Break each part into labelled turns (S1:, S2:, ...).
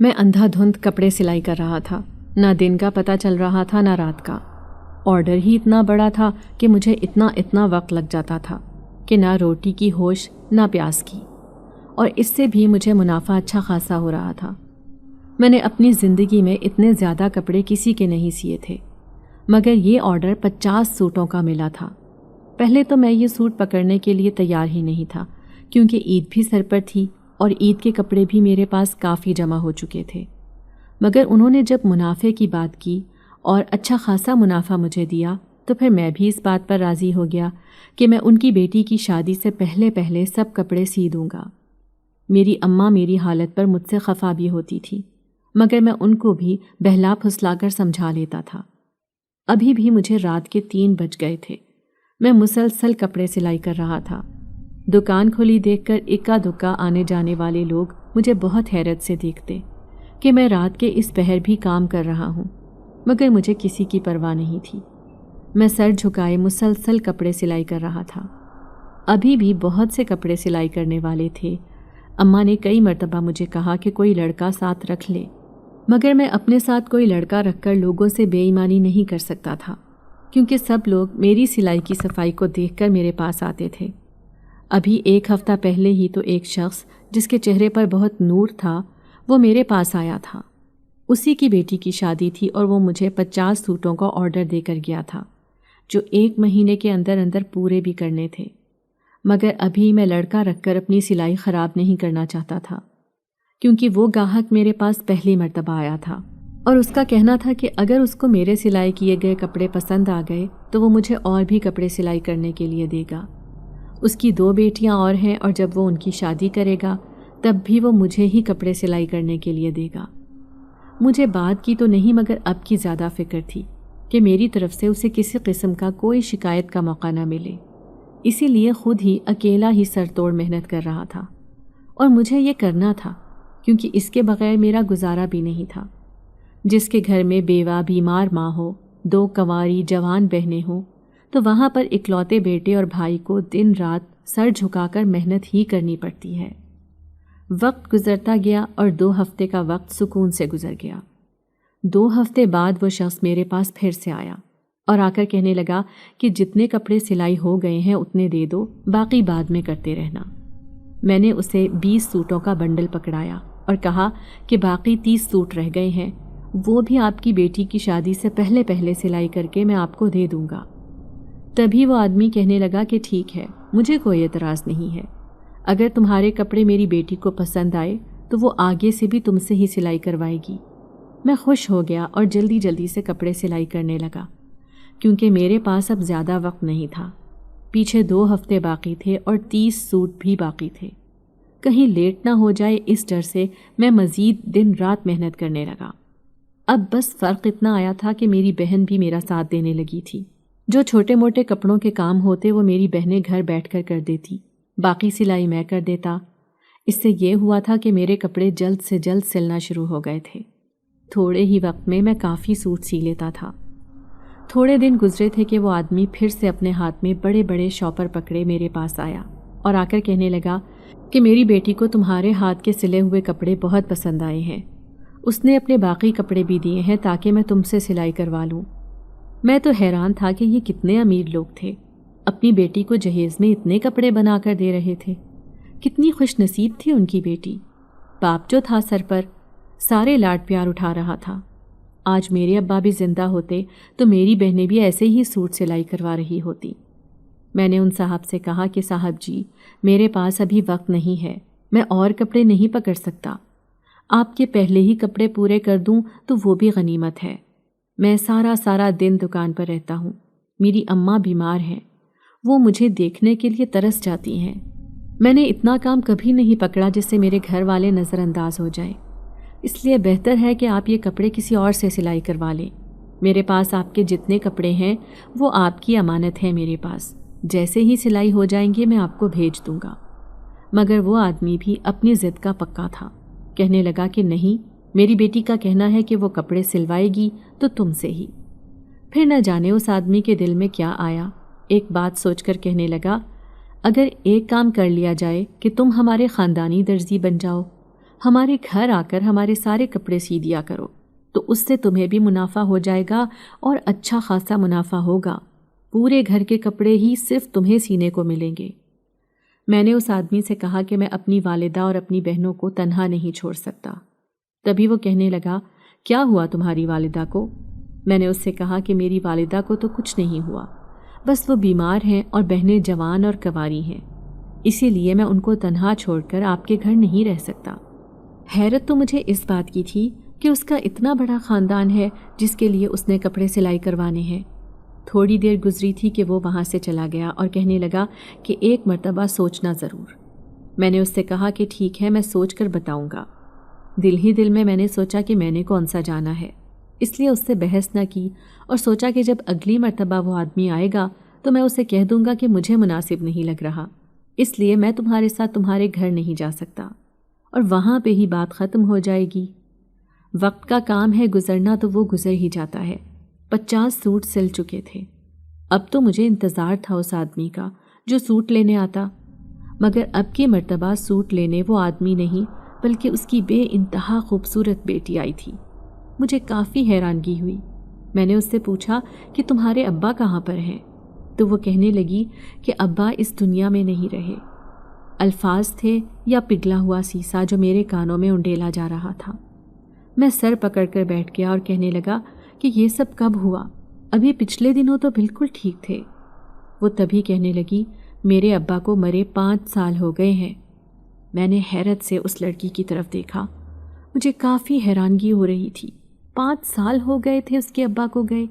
S1: میں اندھا دھند کپڑے سلائی کر رہا تھا۔ نہ دن کا پتہ چل رہا تھا نہ رات کا۔ آرڈر ہی اتنا بڑا تھا کہ مجھے اتنا وقت لگ جاتا تھا کہ نہ روٹی کی ہوش نہ پیاس کی، اور اس سے بھی مجھے منافع اچھا خاصا ہو رہا تھا۔ میں نے اپنی زندگی میں اتنے زیادہ کپڑے کسی کے نہیں سیے تھے، مگر یہ آرڈر 50 سوٹوں کا ملا تھا۔ پہلے تو میں یہ سوٹ پکڑنے کے لیے تیار ہی نہیں تھا، کیونکہ عید بھی سر پر تھی اور عید کے کپڑے بھی میرے پاس کافی جمع ہو چکے تھے۔ مگر انہوں نے جب منافع کی بات کی اور اچھا خاصا منافع مجھے دیا، تو پھر میں بھی اس بات پر راضی ہو گیا کہ میں ان کی بیٹی کی شادی سے پہلے سب کپڑے سی دوں گا۔ میری اماں میری حالت پر مجھ سے خفا بھی ہوتی تھی، مگر میں ان کو بھی بہلا پھسلا کر سمجھا لیتا تھا۔ ابھی بھی مجھے رات کے 3 بج گئے تھے۔ میں مسلسل کپڑے سلائی کر رہا تھا۔ دکان کھلی دیکھ کر اکا دکا آنے جانے والے لوگ مجھے بہت حیرت سے دیکھتے کہ میں رات کے اس پہر بھی کام کر رہا ہوں، مگر مجھے کسی کی پرواہ نہیں تھی۔ میں سر جھکائے مسلسل کپڑے سلائی کر رہا تھا۔ ابھی بھی بہت سے کپڑے سلائی کرنے والے تھے۔ اماں نے کئی مرتبہ مجھے کہا کہ کوئی لڑکا ساتھ رکھ لے، مگر میں اپنے ساتھ کوئی لڑکا رکھ کر لوگوں سے بے ایمانی نہیں کر سکتا تھا، کیونکہ سب لوگ میری سلائی کی صفائی کو دیکھ کر میرے پاس آتے تھے۔ ابھی 1 ہفتہ پہلے ہی تو ایک شخص جس کے چہرے پر بہت نور تھا، وہ میرے پاس آیا تھا۔ اسی کی بیٹی کی شادی تھی اور وہ مجھے 50 سوٹوں کا آرڈر دے کر گیا تھا، جو 1 مہینے کے اندر پورے بھی کرنے تھے۔ مگر ابھی میں لڑکا رکھ کر اپنی سلائی خراب نہیں کرنا چاہتا تھا، کیونکہ وہ گاہک میرے پاس پہلی مرتبہ آیا تھا اور اس کا کہنا تھا کہ اگر اس کو میرے سلائی کیے گئے کپڑے پسند آ گئے تو وہ مجھے اور بھی کپڑے سلائی کرنے کے لیے دے گا۔ اس کی 2 بیٹیاں اور ہیں، اور جب وہ ان کی شادی کرے گا تب بھی وہ مجھے ہی کپڑے سلائی کرنے کے لیے دے گا۔ مجھے بات کی تو نہیں، مگر اب کی زیادہ فکر تھی کہ میری طرف سے اسے کسی قسم کا کوئی شکایت کا موقع نہ ملے، اسی لیے خود ہی اکیلا ہی سر توڑ محنت کر رہا تھا، اور مجھے یہ کرنا تھا کیونکہ اس کے بغیر میرا گزارا بھی نہیں تھا۔ جس کے گھر میں بیوہ بیمار ماں ہو، 2 کنواری جوان بہنیں ہوں، تو وہاں پر اکلوتے بیٹے اور بھائی کو دن رات سر جھکا کر محنت ہی کرنی پڑتی ہے۔ وقت گزرتا گیا اور 2 ہفتے کا وقت سکون سے گزر گیا۔ 2 ہفتے بعد وہ شخص میرے پاس پھر سے آیا اور آ کر کہنے لگا کہ جتنے کپڑے سلائی ہو گئے ہیں اتنے دے دو، باقی بعد میں کرتے رہنا۔ میں نے اسے 20 سوٹوں کا بنڈل پکڑایا اور کہا کہ باقی 30 سوٹ رہ گئے ہیں، وہ بھی آپ کی بیٹی کی شادی سے پہلے سلائی کر کے میں آپ کو دے دوں گا۔ تبھی وہ آدمی کہنے لگا کہ ٹھیک ہے، مجھے کوئی اعتراض نہیں ہے، اگر تمہارے کپڑے میری بیٹی کو پسند آئے تو وہ آگے سے بھی تم سے ہی سلائی کروائے گی۔ میں خوش ہو گیا اور جلدی سے کپڑے سلائی کرنے لگا، کیونکہ میرے پاس اب زیادہ وقت نہیں تھا۔ پیچھے 2 ہفتے باقی تھے اور 30 سوٹ بھی باقی تھے۔ کہیں لیٹ نہ ہو جائے اس ڈر سے میں مزید دن رات محنت کرنے لگا۔ اب بس فرق اتنا آیا تھا کہ میری بہن بھی میرا ساتھ دینے لگی تھی۔ جو چھوٹے موٹے کپڑوں کے کام ہوتے وہ میری بہنیں گھر بیٹھ کر دیتی، باقی سلائی میں کر دیتا۔ اس سے یہ ہوا تھا کہ میرے کپڑے جلد سے جلد سلنا شروع ہو گئے تھے۔ تھوڑے ہی وقت میں کافی سوٹ سی لیتا تھا۔ تھوڑے دن گزرے تھے کہ وہ آدمی پھر سے اپنے ہاتھ میں بڑے شاپر پکڑے میرے پاس آیا اور آ کر کہنے لگا کہ میری بیٹی کو تمہارے ہاتھ کے سلے ہوئے کپڑے بہت پسند آئے ہیں، اس نے اپنے باقی کپڑے بھی دیے ہیں تاکہ میں تم سے سلائی کروا لوں۔ میں تو حیران تھا کہ یہ کتنے امیر لوگ تھے، اپنی بیٹی کو جہیز میں اتنے کپڑے بنا کر دے رہے تھے۔ کتنی خوش نصیب تھی ان کی بیٹی۔ باپ جو تھا سر پر سارے لاڈ پیار اٹھا رہا تھا۔ آج میرے ابا بھی زندہ ہوتے تو میری بہنیں بھی ایسے ہی سوٹ سلائی کروا رہی ہوتی۔ میں نے ان صاحب سے کہا کہ صاحب جی، میرے پاس ابھی وقت نہیں ہے، میں اور کپڑے نہیں پکڑ سکتا، آپ کے پہلے ہی کپڑے پورے کر دوں تو وہ بھی غنیمت ہے۔ میں سارا دن دکان پر رہتا ہوں، میری اماں بیمار ہیں، وہ مجھے دیکھنے کے لیے ترس جاتی ہیں۔ میں نے اتنا کام کبھی نہیں پکڑا جس سے میرے گھر والے نظر انداز ہو جائیں، اس لیے بہتر ہے کہ آپ یہ کپڑے کسی اور سے سلائی کروا لیں۔ میرے پاس آپ کے جتنے کپڑے ہیں وہ آپ کی امانت ہے میرے پاس، جیسے ہی سلائی ہو جائیں گے میں آپ کو بھیج دوں گا۔ مگر وہ آدمی بھی اپنی ضد کا پکا تھا، کہنے لگا کہ نہیں، میری بیٹی کا کہنا ہے کہ وہ کپڑے سلوائے گی تو تم سے ہی۔ پھر نہ جانے اس آدمی کے دل میں کیا آیا، ایک بات سوچ کر کہنے لگا، اگر ایک کام کر لیا جائے کہ تم ہمارے خاندانی درزی بن جاؤ، ہمارے گھر آ کر ہمارے سارے کپڑے سی دیا کرو، تو اس سے تمہیں بھی منافع ہو جائے گا اور اچھا خاصا منافع ہوگا۔ پورے گھر کے کپڑے ہی صرف تمہیں سینے کو ملیں گے۔ میں نے اس آدمی سے کہا کہ میں اپنی والدہ اور اپنی بہنوں کو تنہا نہیں چھوڑ سکتا۔ تبھی وہ کہنے لگا، کیا ہوا تمہاری والدہ کو؟ میں نے اس سے کہا کہ میری والدہ کو تو کچھ نہیں ہوا، بس وہ بیمار ہیں اور بہنیں جوان اور کنواری ہیں، اسی لیے میں ان کو تنہا چھوڑ کر آپ کے گھر نہیں رہ سکتا۔ حیرت تو مجھے اس بات کی تھی کہ اس کا اتنا بڑا خاندان ہے جس کے لیے اس نے کپڑے سلائی کروانے ہیں۔ تھوڑی دیر گزری تھی کہ وہ وہاں سے چلا گیا اور کہنے لگا کہ ایک مرتبہ سوچنا ضرور۔ میں نے اس سے کہا کہ ٹھیک ہے، میں سوچ کر بتاؤں گا۔ دل ہی دل میں نے سوچا کہ میں نے کون سا جانا ہے، اس لیے اس سے بحث نہ کی اور سوچا کہ جب اگلی مرتبہ وہ آدمی آئے گا تو میں اسے کہہ دوں گا کہ مجھے مناسب نہیں لگ رہا، اس لیے میں تمہارے ساتھ تمہارے گھر نہیں جا سکتا، اور وہاں پہ ہی بات ختم ہو جائے گی۔ وقت کا کام ہے گزرنا، تو وہ گزر ہی جاتا ہے۔ 50 سوٹ سل چکے تھے۔ اب تو مجھے انتظار تھا اس آدمی کا جو سوٹ لینے آتا، مگر اب کی مرتبہ سوٹ لینے وہ آدمی نہیں بلکہ اس کی بے انتہا خوبصورت بیٹی آئی تھی۔ مجھے کافی حیرانگی ہوئی۔ میں نے اس سے پوچھا کہ تمہارے ابا کہاں پر ہیں؟ تو وہ کہنے لگی کہ ابا اس دنیا میں نہیں رہے۔ الفاظ تھے یا پگھلا ہوا سیسا جو میرے کانوں میں انڈیلا جا رہا تھا۔ میں سر پکڑ کر بیٹھ گیا اور کہنے لگا کہ یہ سب کب ہوا؟ ابھی پچھلے دنوں تو بالکل ٹھیک تھے۔ وہ تبھی کہنے لگی، میرے ابا کو مرے 5 سال ہو گئے ہیں۔ میں نے حیرت سے اس لڑکی کی طرف دیکھا۔ مجھے کافی حیرانگی ہو رہی تھی۔ 5 سال ہو گئے تھے اس کے ابا کو گئے،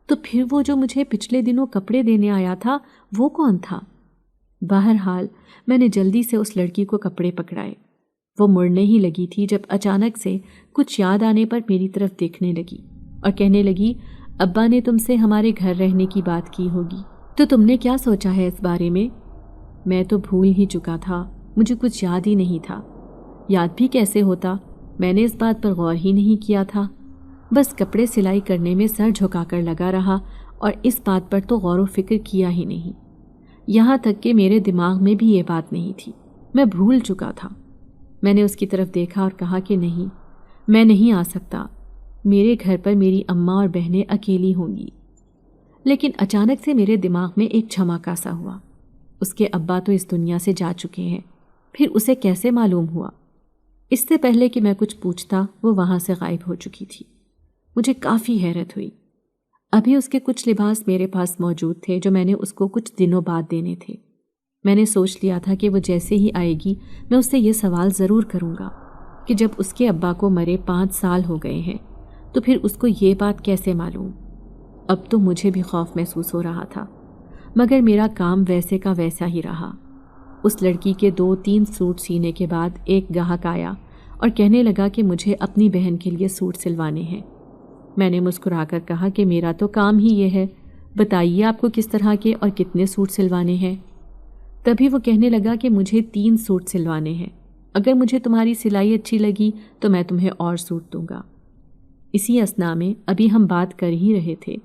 S1: تو پھر وہ جو مجھے پچھلے دنوں کپڑے دینے آیا تھا وہ کون تھا؟ بہرحال میں نے جلدی سے اس لڑکی کو کپڑے پکڑائے۔ وہ مڑنے ہی لگی تھی جب اچانک سے کچھ یاد آنے پر میری طرف دیکھنے لگی اور کہنے لگی، ابا نے تم سے ہمارے گھر رہنے کی بات کی ہوگی، تو تم نے کیا سوچا ہے اس بارے میں؟ میں تو بھول ہی چکا تھا، مجھے کچھ یاد ہی نہیں تھا۔ یاد بھی کیسے ہوتا، میں نے اس بات پر غور ہی نہیں کیا تھا، بس کپڑے سلائی کرنے میں سر جھکا کر لگا رہا اور اس بات پر تو غور و فکر کیا ہی نہیں۔ یہاں تک کہ میرے دماغ میں بھی یہ بات نہیں تھی، میں بھول چکا تھا۔ میں نے اس کی طرف دیکھا اور کہا کہ نہیں، میں نہیں آ سکتا، میرے گھر پر میری اماں اور بہنیں اکیلی ہوں گی۔ لیکن اچانک سے میرے دماغ میں ایک جھماکا سا ہوا، اس کے ابا تو اس دنیا سے جا چکے ہیں، پھر اسے کیسے معلوم ہوا؟ اس سے پہلے کہ میں کچھ پوچھتا وہ وہاں سے غائب ہو چکی تھی۔ مجھے کافی حیرت ہوئی۔ ابھی اس کے کچھ لباس میرے پاس موجود تھے جو میں نے اس کو کچھ دنوں بعد دینے تھے۔ میں نے سوچ لیا تھا کہ وہ جیسے ہی آئے گی میں اس سے یہ سوال ضرور کروں گا کہ جب اس کے ابا کو مرے 5 سال ہو گئے ہیں تو پھر اس کو یہ بات کیسے معلوم؟ اب تو مجھے بھی خوف محسوس ہو رہا تھا، مگر میرا کام ویسے کا ویسا ہی رہا۔ اس لڑکی کے 2-3 سوٹ سینے کے بعد ایک گاہک آیا اور کہنے لگا کہ مجھے اپنی بہن کے لیے سوٹ سلوانے ہیں۔ میں نے مسکرا کر کہا کہ میرا تو کام ہی یہ ہے، بتائیے آپ کو کس طرح کے اور کتنے سوٹ سلوانے ہیں؟ تبھی وہ کہنے لگا کہ مجھے 3 سوٹ سلوانے ہیں، اگر مجھے تمہاری سلائی اچھی لگی تو میں تمہیں اور سوٹ دوں گا۔ اسی اثنا میں ابھی ہم بات کر ہی رہے تھے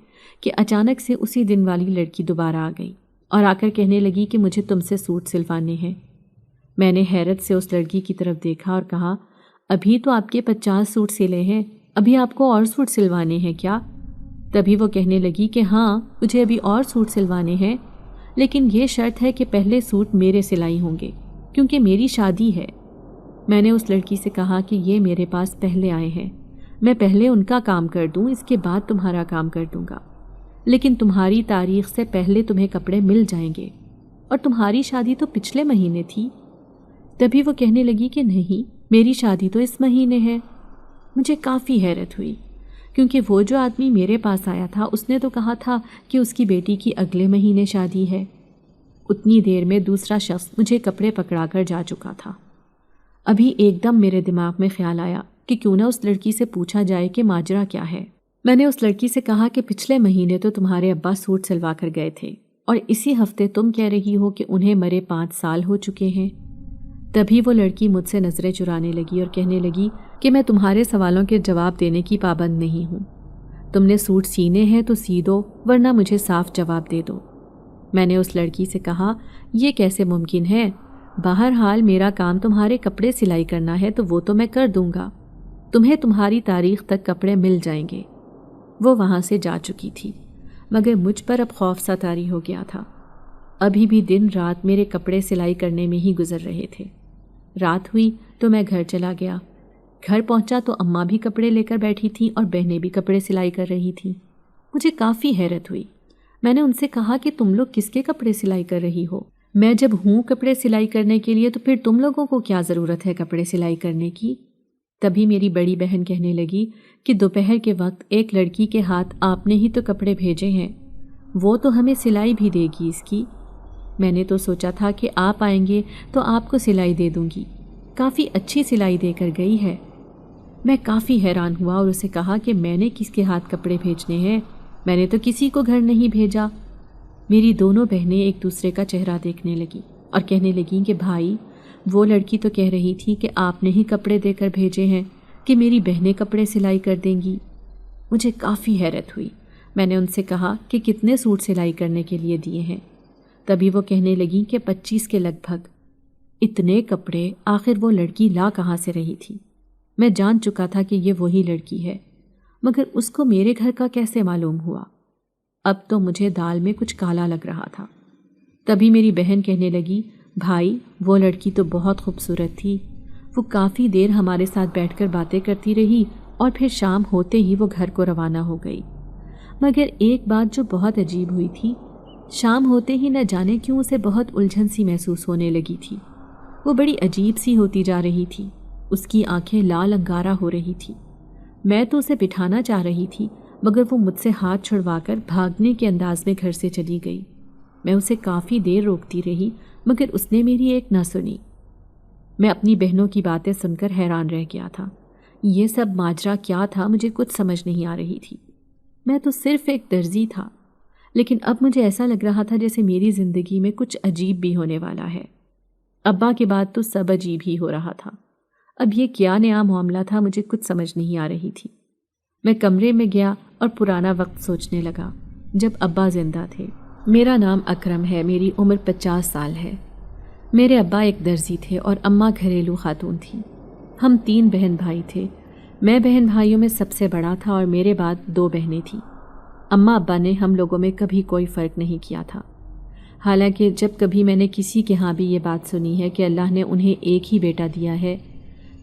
S1: کہ اچانک سے اسی دن والی لڑکی دوبارہ آ گئی اور آ کر کہنے لگی کہ مجھے تم سے سوٹ سلوانے ہیں۔ میں نے حیرت سے اس لڑکی کی طرف دیکھا اور کہا، ابھی تو آپ کے 50 سوٹ سلے ہیں، ابھی آپ کو اور سوٹ سلوانے ہیں کیا؟ تبھی وہ کہنے لگی کہ ہاں، مجھے ابھی اور سوٹ سلوانے ہیں، لیکن یہ شرط ہے کہ پہلے سوٹ میرے سلائی ہوں گے کیونکہ میری شادی ہے۔ میں نے اس لڑکی سے کہا کہ یہ میرے پاس پہلے آئے ہیں، میں پہلے ان کا کام کر دوں، اس کے بعد تمہارا کام کر دوں گا، لیکن تمہاری تاریخ سے پہلے تمہیں کپڑے مل جائیں گے، اور تمہاری شادی تو پچھلے مہینے تھی۔ تبھی وہ کہنے لگی کہ نہیں، میری شادی تو اس مہینے ہے۔ مجھے کافی حیرت ہوئی کیونکہ وہ جو آدمی میرے پاس آیا تھا اس نے تو کہا تھا کہ اس کی بیٹی کی اگلے مہینے شادی ہے۔ اتنی دیر میں دوسرا شخص مجھے کپڑے پکڑا کر جا چکا تھا۔ ابھی ایک دم میرے دماغ میں خیال آیا کہ کیوں نہ اس لڑکی سے پوچھا جائے کہ ماجرا کیا ہے۔ میں نے اس لڑکی سے کہا کہ پچھلے مہینے تو تمہارے ابا سوٹ سلوا کر گئے تھے اور اسی ہفتے تم کہہ رہی ہو کہ انہیں مرے 5 سال ہو چکے ہیں۔ تبھی وہ لڑکی مجھ سے نظریں چرانے لگی اور کہنے لگی کہ میں تمہارے سوالوں کے جواب دینے کی پابند نہیں ہوں، تم نے سوٹ سینے ہیں تو سی دو ورنہ مجھے صاف جواب دے دو۔ میں نے اس لڑکی سے کہا، یہ کیسے ممکن ہے؟ بہرحال میرا کام تمہارے کپڑے سلائی کرنا ہے تو وہ تو میں کر دوں گا، تمہیں تمہاری تاریخ تک کپڑے مل جائیں گے۔ وہ وہاں سے جا چکی تھی، مگر مجھ پر اب خوف سا طاری ہو گیا تھا۔ ابھی بھی دن رات میرے کپڑے سلائی کرنے میں ہی گزر رہے تھے۔ رات ہوئی تو میں گھر چلا گیا۔ گھر پہنچا تو اماں بھی کپڑے لے کر بیٹھی تھیں اور بہنیں بھی کپڑے سلائی کر رہی تھیں۔ مجھے کافی حیرت ہوئی۔ میں نے ان سے کہا کہ تم لوگ کس کے کپڑے سلائی کر رہی ہو؟ میں جب ہوں کپڑے سلائی کرنے کے لیے تو پھر تم لوگوں کو کیا ضرورت ہے کپڑے سلائی کرنے کی؟ تبھی میری بڑی بہن کہنے لگی کہ دوپہر کے وقت ایک لڑکی کے ہاتھ آپ نے ہی تو کپڑے بھیجے ہیں، وہ تو ہمیں سلائی بھی دے گی اس کی۔ میں نے تو سوچا تھا کہ آپ آئیں گے تو آپ کو سلائی دے دوں گی، کافی اچھی سلائی دے کر گئی ہے۔ میں کافی حیران ہوا اور اسے کہا کہ میں نے کس کے ہاتھ کپڑے بھیجنے ہیں، میں نے تو کسی کو گھر نہیں بھیجا۔ میری دونوں بہنیں ایک دوسرے کا چہرہ دیکھنے لگیں اور کہنے لگیں کہ بھائی وہ لڑکی تو کہہ رہی تھی کہ آپ نے ہی کپڑے دے کر بھیجے ہیں کہ میری بہنیں کپڑے سلائی کر دیں گی۔ مجھے کافی حیرت ہوئی۔ میں نے ان سے کہا کہ کتنے سوٹ سلائی کرنے کے لیے دیے ہیں؟ تبھی وہ کہنے لگیں کہ 25 کے لگ بھگ۔ اتنے کپڑے آخر وہ لڑکی لا کہاں سے رہی تھی؟ میں جان چکا تھا کہ یہ وہی لڑکی ہے، مگر اس کو میرے گھر کا کیسے معلوم ہوا؟ اب تو مجھے دال میں کچھ کالا لگ رہا تھا۔ تبھی میری بہن کہنے لگی بھائی وہ لڑکی تو بہت خوبصورت تھی، وہ کافی دیر ہمارے ساتھ بیٹھ کر باتیں کرتی رہی اور پھر شام ہوتے ہی وہ گھر کو روانہ ہو گئی۔ مگر ایک بات جو بہت عجیب ہوئی تھی، شام ہوتے ہی نہ جانے کیوں اسے بہت الجھن سی محسوس ہونے لگی تھی۔ وہ بڑی عجیب سی ہوتی جا رہی تھی، اس کی آنکھیں لال انگارہ ہو رہی تھی۔ میں تو اسے بٹھانا چاہ رہی تھی مگر وہ مجھ سے ہاتھ چھڑوا کر بھاگنے کے انداز میں گھر سے چلی گئی۔ میں اسے کافی دیر روکتی رہی مگر اس نے میری ایک نہ سنی۔ میں اپنی بہنوں کی باتیں سن کر حیران رہ گیا تھا۔ یہ سب ماجرا کیا تھا مجھے کچھ سمجھ نہیں آ رہی تھی۔ میں تو صرف ایک درزی تھا، لیکن اب مجھے ایسا لگ رہا تھا جیسے میری زندگی میں کچھ عجیب بھی ہونے والا ہے۔ ابا کے بعد تو سب عجیب ہی ہو رہا تھا۔ اب یہ کیا نیا معاملہ تھا مجھے کچھ سمجھ نہیں آ رہی تھی۔ میں کمرے میں گیا اور پرانا وقت سوچنے لگا جب ابا زندہ تھے۔ میرا نام اکرم ہے، میری عمر 50 سال ہے۔ میرے ابا ایک درزی تھے اور اماں گھریلو خاتون تھیں۔ ہم 3 بہن بھائی تھے۔ میں بہن بھائیوں میں سب سے بڑا تھا اور میرے بعد 2 بہنیں تھیں۔ اماں ابا نے ہم لوگوں میں کبھی کوئی فرق نہیں کیا تھا۔ حالانکہ جب کبھی میں نے کسی کے ہاں بھی یہ بات سنی ہے کہ اللہ نے انہیں ایک ہی بیٹا دیا ہے،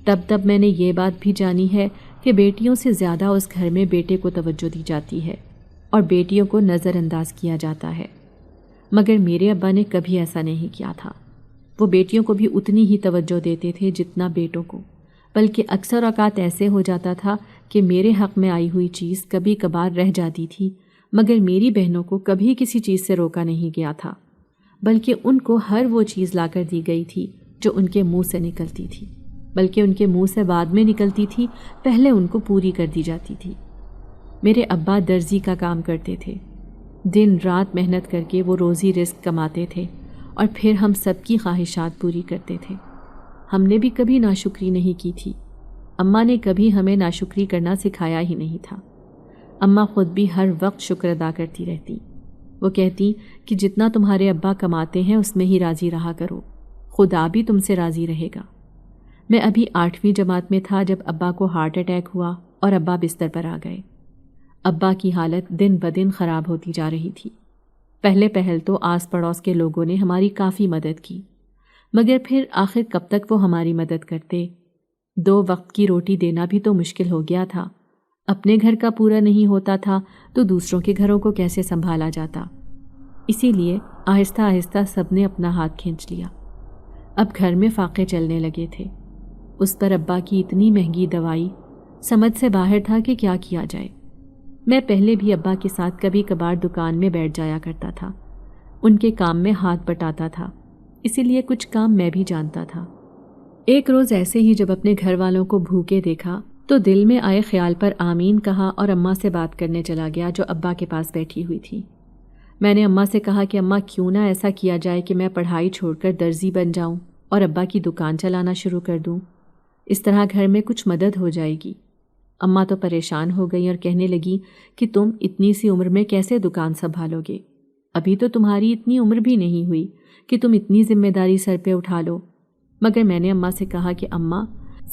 S1: تب میں نے یہ بات بھی جانی ہے کہ بیٹیوں سے زیادہ اس گھر میں بیٹے کو توجہ دی جاتی ہے اور بیٹیوں کو نظر انداز کیا جاتا ہے۔ مگر میرے ابا نے کبھی ایسا نہیں کیا تھا۔ وہ بیٹیوں کو بھی اتنی ہی توجہ دیتے تھے جتنا بیٹوں کو، بلکہ اکثر اوقات ایسے ہو جاتا تھا کہ میرے حق میں آئی ہوئی چیز کبھی کبھار رہ جاتی تھی، مگر میری بہنوں کو کبھی کسی چیز سے روکا نہیں گیا تھا، بلکہ ان کو ہر وہ چیز لا کر دی گئی تھی جو ان کے منہ سے نکلتی تھی، بلکہ ان کے منہ سے بعد میں نکلتی تھی، پہلے ان کو پوری کر دی جاتی تھی۔ میرے ابا درزی کا کام کرتے تھے، دن رات محنت کر کے وہ روزی رزق کماتے تھے اور پھر ہم سب کی خواہشات پوری کرتے تھے۔ ہم نے بھی کبھی ناشکری نہیں کی تھی۔ اماں نے کبھی ہمیں ناشکری کرنا سکھایا ہی نہیں تھا۔ اماں خود بھی ہر وقت شکر ادا کرتی رہتی۔ وہ کہتی کہ جتنا تمہارے ابا کماتے ہیں اس میں ہی راضی رہا کرو، خدا بھی تم سے راضی رہے گا۔ میں ابھی 8ویں جماعت میں تھا جب ابا کو ہارٹ اٹیک ہوا اور ابا بستر پر آ گئے۔ ابا کی حالت دن بدن خراب ہوتی جا رہی تھی۔ پہل تو آس پڑوس کے لوگوں نے ہماری کافی مدد کی، مگر پھر آخر کب تک وہ ہماری مدد کرتے؟ 2 وقت کی روٹی دینا بھی تو مشکل ہو گیا تھا۔ اپنے گھر کا پورا نہیں ہوتا تھا تو دوسروں کے گھروں کو کیسے سنبھالا جاتا؟ اسی لیے آہستہ آہستہ سب نے اپنا ہاتھ کھینچ لیا۔ اب گھر میں فاقے چلنے لگے تھے۔ اس پر ابا کی اتنی مہنگی دوائی، سمجھ سے باہر تھا کہ کیا کیا جائے۔ میں پہلے بھی ابا کے ساتھ کبھی کبھار دکان میں بیٹھ جایا کرتا تھا، ان کے کام میں ہاتھ بٹاتا تھا، اسی لیے کچھ کام میں بھی جانتا تھا۔ ایک روز ایسے ہی جب اپنے گھر والوں کو بھوکے دیکھا تو دل میں آئے خیال پر آمین کہا اور اماں سے بات کرنے چلا گیا جو ابا کے پاس بیٹھی ہوئی تھی۔ میں نے اماں سے کہا کہ اماں کیوں نہ ایسا کیا جائے کہ میں پڑھائی چھوڑ کر درزی بن جاؤں اور ابا کی دکان چلانا شروع کر دوں، اس طرح گھر میں کچھ مدد ہو جائے گی۔ اماں تو پریشان ہو گئی اور کہنے لگی کہ تم اتنی سی عمر میں کیسے دکان سنبھالو گے؟ ابھی تو تمہاری اتنی عمر بھی نہیں ہوئی کہ تم اتنی ذمہ داری سر پہ اٹھا لو۔ مگر میں نے اماں سے کہا کہ اماں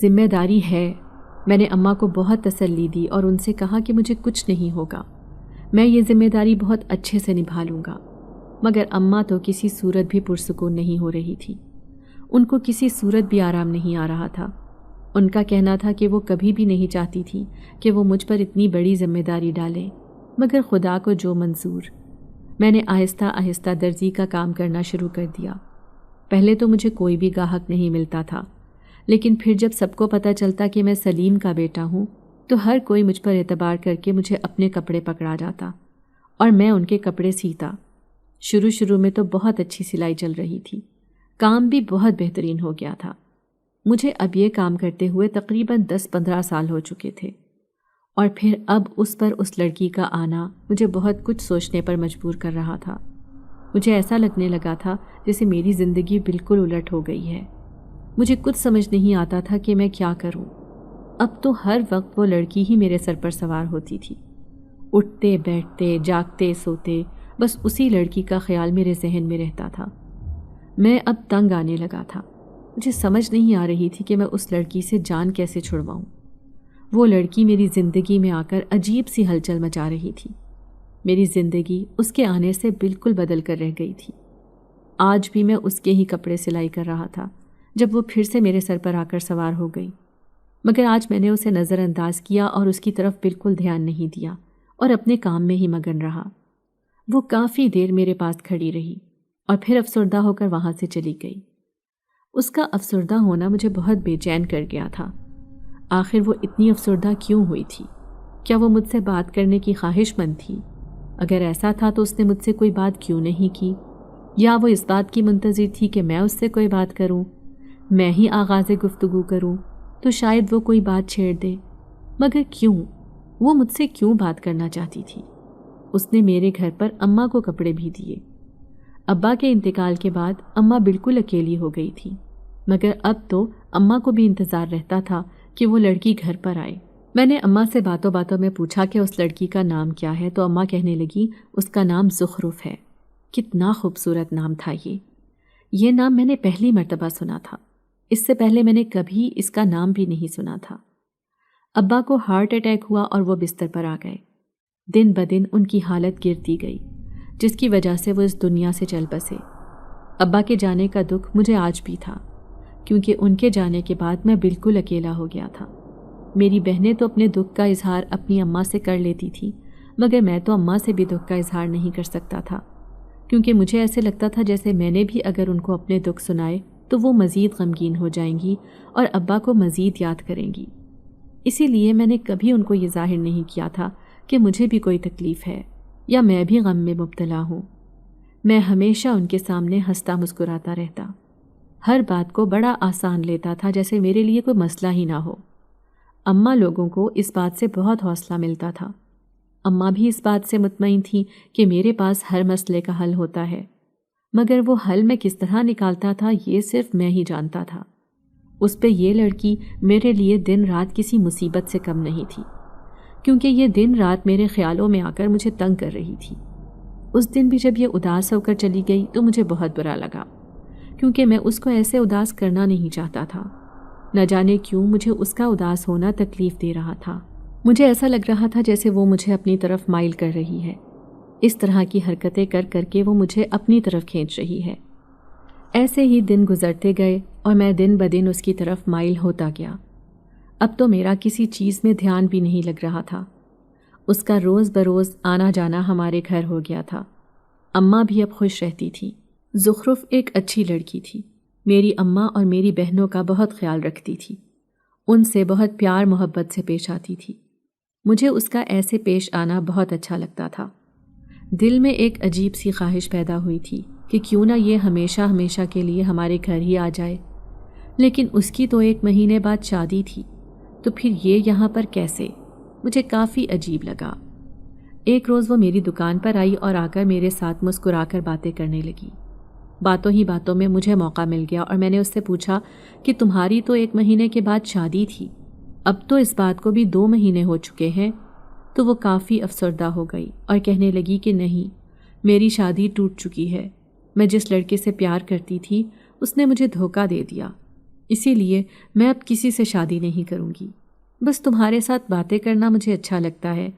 S1: ذمہ داری ہے۔ میں نے اماں کو بہت تسلی دی اور ان سے کہا کہ مجھے کچھ نہیں ہوگا، میں یہ ذمہ داری بہت اچھے سے نبھا لوں گا۔ مگر اماں تو کسی صورت بھی پرسکون نہیں ہو رہی تھی، ان کو کسی صورت بھی آرام نہیں آ رہا تھا۔ ان کا کہنا تھا کہ وہ کبھی بھی نہیں چاہتی تھی کہ وہ مجھ پر اتنی بڑی ذمہ داری ڈالے، مگر خدا کو جو منظور۔ میں نے آہستہ آہستہ درزی کا کام کرنا شروع کر دیا۔ پہلے تو مجھے کوئی بھی گاہک نہیں ملتا تھا، لیکن پھر جب سب کو پتہ چلتا کہ میں سلیم کا بیٹا ہوں تو ہر کوئی مجھ پر اعتبار کر کے مجھے اپنے کپڑے پکڑا جاتا اور میں ان کے کپڑے سیتا۔ شروع میں تو بہت اچھی سلائی چل رہی تھی، کام بھی بہت بہترین ہو گیا تھا۔ مجھے اب یہ کام کرتے ہوئے تقریباً 10-15 سال ہو چکے تھے، اور پھر اب اس لڑکی کا آنا مجھے بہت کچھ سوچنے پر مجبور کر رہا تھا۔ مجھے ایسا لگنے لگا تھا جیسے میری زندگی بالکل الٹ ہو گئی ہے۔ مجھے کچھ سمجھ نہیں آتا تھا کہ میں کیا کروں۔ اب تو ہر وقت وہ لڑکی ہی میرے سر پر سوار ہوتی تھی۔ اٹھتے بیٹھتے جاگتے سوتے بس اسی لڑکی کا خیال میرے ذہن میں رہتا تھا۔ میں اب تنگ آنے لگا تھا۔ مجھے سمجھ نہیں آ رہی تھی کہ میں اس لڑکی سے جان کیسے چھڑواؤں۔ وہ لڑکی میری زندگی میں آ کر عجیب سی ہلچل مچا رہی تھی۔ میری زندگی اس کے آنے سے بالکل بدل کر رہ گئی تھی۔ آج بھی میں اس کے ہی کپڑے سلائی کر رہا تھا جب وہ پھر سے میرے سر پر آ کر سوار ہو گئی، مگر آج میں نے اسے نظر انداز کیا اور اس کی طرف بالکل دھیان نہیں دیا اور اپنے کام میں ہی مگن رہا۔ وہ کافی دیر میرے پاس کھڑی رہی اور پھر افسردہ ہو کر وہاں سے چلی گئی۔ اس کا افسردہ ہونا مجھے بہت بے چین کر گیا تھا۔ آخر وہ اتنی افسردہ کیوں ہوئی تھی؟ کیا وہ مجھ سے بات کرنے کی خواہش مند تھی؟ اگر ایسا تھا تو اس نے مجھ سے کوئی بات کیوں نہیں کی؟ یا وہ اس بات کی منتظر تھی کہ میں اس سے کوئی بات کروں، میں ہی آغاز گفتگو کروں تو شاید وہ کوئی بات چھیڑ دے؟ مگر کیوں؟ وہ مجھ سے کیوں بات کرنا چاہتی تھی؟ اس نے میرے گھر پر اماں کو کپڑے بھی دیے۔ ابا کے انتقال کے بعد اماں بالکل اکیلی ہو گئی تھی، مگر اب تو اماں کو بھی انتظار رہتا تھا کہ وہ لڑکی گھر پر آئے۔ میں نے اماں سے باتوں باتوں میں پوچھا کہ اس لڑکی کا نام کیا ہے، تو اماں کہنے لگی اس کا نام زخرف ہے۔ کتنا خوبصورت نام تھا یہ نام میں نے پہلی مرتبہ سنا تھا، اس سے پہلے میں نے کبھی اس کا نام بھی نہیں سنا تھا۔ ابا کو ہارٹ اٹیک ہوا اور وہ بستر پر آ گئے۔ دن بدن ان کی حالت گرتی گئی، جس کی وجہ سے وہ اس دنیا سے چل بسے۔ ابا کے جانے کا دکھ مجھے آج بھی تھا، کیونکہ ان کے جانے کے بعد میں بالکل اکیلا ہو گیا تھا۔ میری بہنیں تو اپنے دکھ کا اظہار اپنی اماں سے کر لیتی تھیں، مگر میں تو اماں سے بھی دکھ کا اظہار نہیں کر سکتا تھا، کیونکہ مجھے ایسے لگتا تھا جیسے میں نے بھی اگر ان کو اپنے دکھ سنائے تو وہ مزید غمگین ہو جائیں گی اور ابا کو مزید یاد کریں گی۔ اسی لیے میں نے کبھی ان کو یہ ظاہر نہیں کیا تھا کہ مجھے بھی کوئی تکلیف ہے یا میں بھی غم میں مبتلا ہوں۔ میں ہمیشہ ان کے سامنے ہنستا مسکراتا رہتا، ہر بات کو بڑا آسان لیتا تھا، جیسے میرے لیے کوئی مسئلہ ہی نہ ہو۔ اماں لوگوں کو اس بات سے بہت حوصلہ ملتا تھا۔ اماں بھی اس بات سے مطمئن تھیں کہ میرے پاس ہر مسئلے کا حل ہوتا ہے، مگر وہ حل میں کس طرح نکالتا تھا یہ صرف میں ہی جانتا تھا۔ اس پہ یہ لڑکی میرے لیے دن رات کسی مصیبت سے کم نہیں تھی، کیونکہ یہ دن رات میرے خیالوں میں آ کر مجھے تنگ کر رہی تھی۔ اس دن بھی جب یہ اداس ہو کر چلی گئی تو مجھے بہت برا لگا، کیونکہ میں اس کو ایسے اداس کرنا نہیں چاہتا تھا۔ نہ جانے کیوں مجھے اس کا اداس ہونا تکلیف دے رہا تھا۔ مجھے ایسا لگ رہا تھا جیسے وہ مجھے اپنی طرف مائل کر رہی ہے، اس طرح کی حرکتیں کر کر کے وہ مجھے اپنی طرف کھینچ رہی ہے۔ ایسے ہی دن گزرتے گئے اور میں دن بدن اس کی طرف مائل ہوتا گیا۔ اب تو میرا کسی چیز میں دھیان بھی نہیں لگ رہا تھا۔ اس کا روز بروز آنا جانا ہمارے گھر ہو گیا تھا۔ اماں بھی اب خوش رہتی تھی۔ زخرف ایک اچھی لڑکی تھی، میری اماں اور میری بہنوں کا بہت خیال رکھتی تھی، ان سے بہت پیار محبت سے پیش آتی تھی۔ مجھے اس کا ایسے پیش آنا بہت اچھا لگتا تھا۔ دل میں ایک عجیب سی خواہش پیدا ہوئی تھی کہ کیوں نہ یہ ہمیشہ ہمیشہ کے لیے ہمارے گھر ہی آ جائے، لیکن اس کی تو 1 مہینے بعد شادی تھی، تو پھر یہ یہاں پر کیسے؟ مجھے کافی عجیب لگا۔ ایک روز وہ میری دکان پر آئی اور آ کر میرے ساتھ مسکرا کر باتیں کرنے لگی۔ باتوں ہی باتوں میں مجھے موقع مل گیا اور میں نے اس سے پوچھا کہ تمہاری تو 1 مہینے کے بعد شادی تھی، اب تو اس بات کو بھی 2 مہینے ہو چکے ہیں۔ تو وہ کافی افسردہ ہو گئی اور کہنے لگی کہ نہیں، میری شادی ٹوٹ چکی ہے. میں جس لڑکے سے پیار کرتی تھی اس نے مجھے دھوکہ دے دیا. اسی لیے میں اب کسی سے شادی نہیں کروں گی. بس تمہارے ساتھ باتیں کرنا مجھے اچھا لگتا ہے،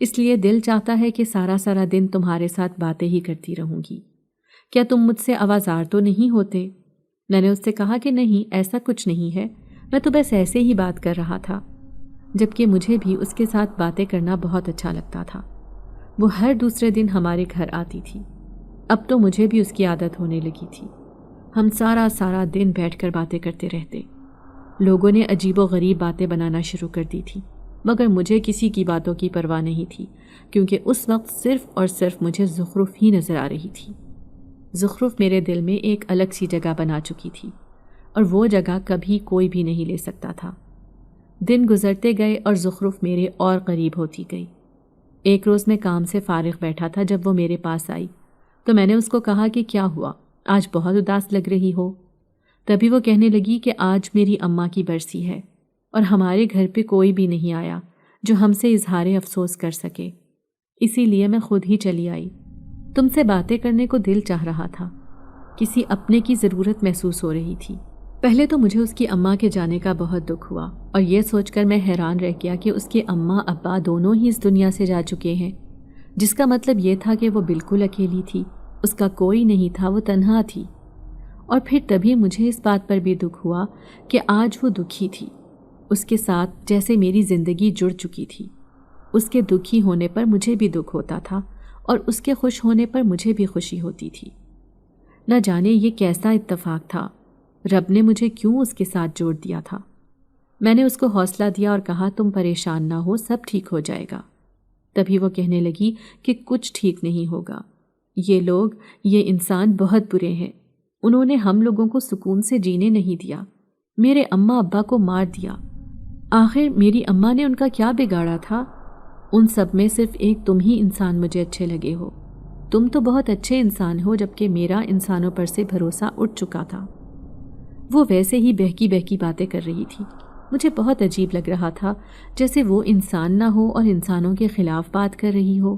S1: اس لیے دل چاہتا ہے کہ سارا دن تمہارے ساتھ باتیں ہی کرتی رہوں گی. کیا تم مجھ سے آوازار تو نہیں ہوتے؟ میں نے اس سے کہا کہ نہیں، ایسا کچھ نہیں ہے، میں تو بس ایسے ہی بات کر رہا تھا. جبکہ مجھے بھی اس کے ساتھ باتیں کرنا بہت اچھا لگتا تھا. وہ ہر دوسرے دن ہمارے گھر آتی تھی. اب تو مجھے بھی اس کی عادت ہونے لگی تھی. ہم سارا دن بیٹھ کر باتیں کرتے رہتے. لوگوں نے عجیب و غریب باتیں بنانا شروع کر دی تھی، مگر مجھے کسی کی باتوں کی پرواہ نہیں تھی، کیونکہ اس وقت صرف اور صرف مجھے زخرف ہی نظر آ رہی تھی. زخرف میرے دل میں ایک الگ سی جگہ بنا چکی تھی، اور وہ جگہ کبھی کوئی بھی نہیں لے سکتا تھا. دن گزرتے گئے اور زخرف میرے اور قریب ہوتی گئی. ایک روز میں کام سے فارغ بیٹھا تھا جب وہ میرے پاس آئی تو میں نے اس کو کہا کہ کیا ہوا، آج بہت اداس لگ رہی ہو. تبھی وہ کہنے لگی کہ آج میری اماں کی برسی ہے اور ہمارے گھر پہ کوئی بھی نہیں آیا جو ہم سے اظہار افسوس کر سکے، اسی لیے میں خود ہی چلی آئی. تم سے باتیں کرنے کو دل چاہ رہا تھا، کسی اپنے کی ضرورت محسوس ہو رہی تھی. پہلے تو مجھے اس کی اماں کے جانے کا بہت دکھ ہوا، اور یہ سوچ کر میں حیران رہ گیا کہ اس کے اماں ابا دونوں ہی اس دنیا سے جا چکے ہیں، جس کا مطلب یہ تھا کہ وہ بالکل اکیلی تھی، اس کا کوئی نہیں تھا، وہ تنہا تھی. اور پھر تبھی مجھے اس بات پر بھی دکھ ہوا کہ آج وہ دکھی تھی. اس کے ساتھ جیسے میری زندگی جڑ چکی تھی. اس کے دکھی ہونے پر مجھے بھی دکھ ہوتا تھا اور اس کے خوش ہونے پر مجھے بھی خوشی ہوتی تھی. نہ جانے یہ کیسا اتفاق تھا، رب نے مجھے کیوں اس کے ساتھ جوڑ دیا تھا. میں نے اس کو حوصلہ دیا اور کہا تم پریشان نہ ہو، سب ٹھیک ہو جائے گا. تبھی وہ کہنے لگی کہ کچھ ٹھیک نہیں ہوگا. یہ انسان بہت برے ہیں، انہوں نے ہم لوگوں کو سکون سے جینے نہیں دیا، میرے اماں ابا کو مار دیا. آخر میری اماں نے ان کا کیا بگاڑا تھا؟ ان سب میں صرف ایک تم ہی انسان مجھے اچھے لگے ہو. تم تو بہت اچھے انسان ہو، جبکہ میرا انسانوں پر سے بھروسہ اٹھ چکا تھا. وہ ویسے ہی بہکی باتیں کر رہی تھی. مجھے بہت عجیب لگ رہا تھا، جیسے وہ انسان نہ ہو اور انسانوں کے خلاف بات کر رہی ہو.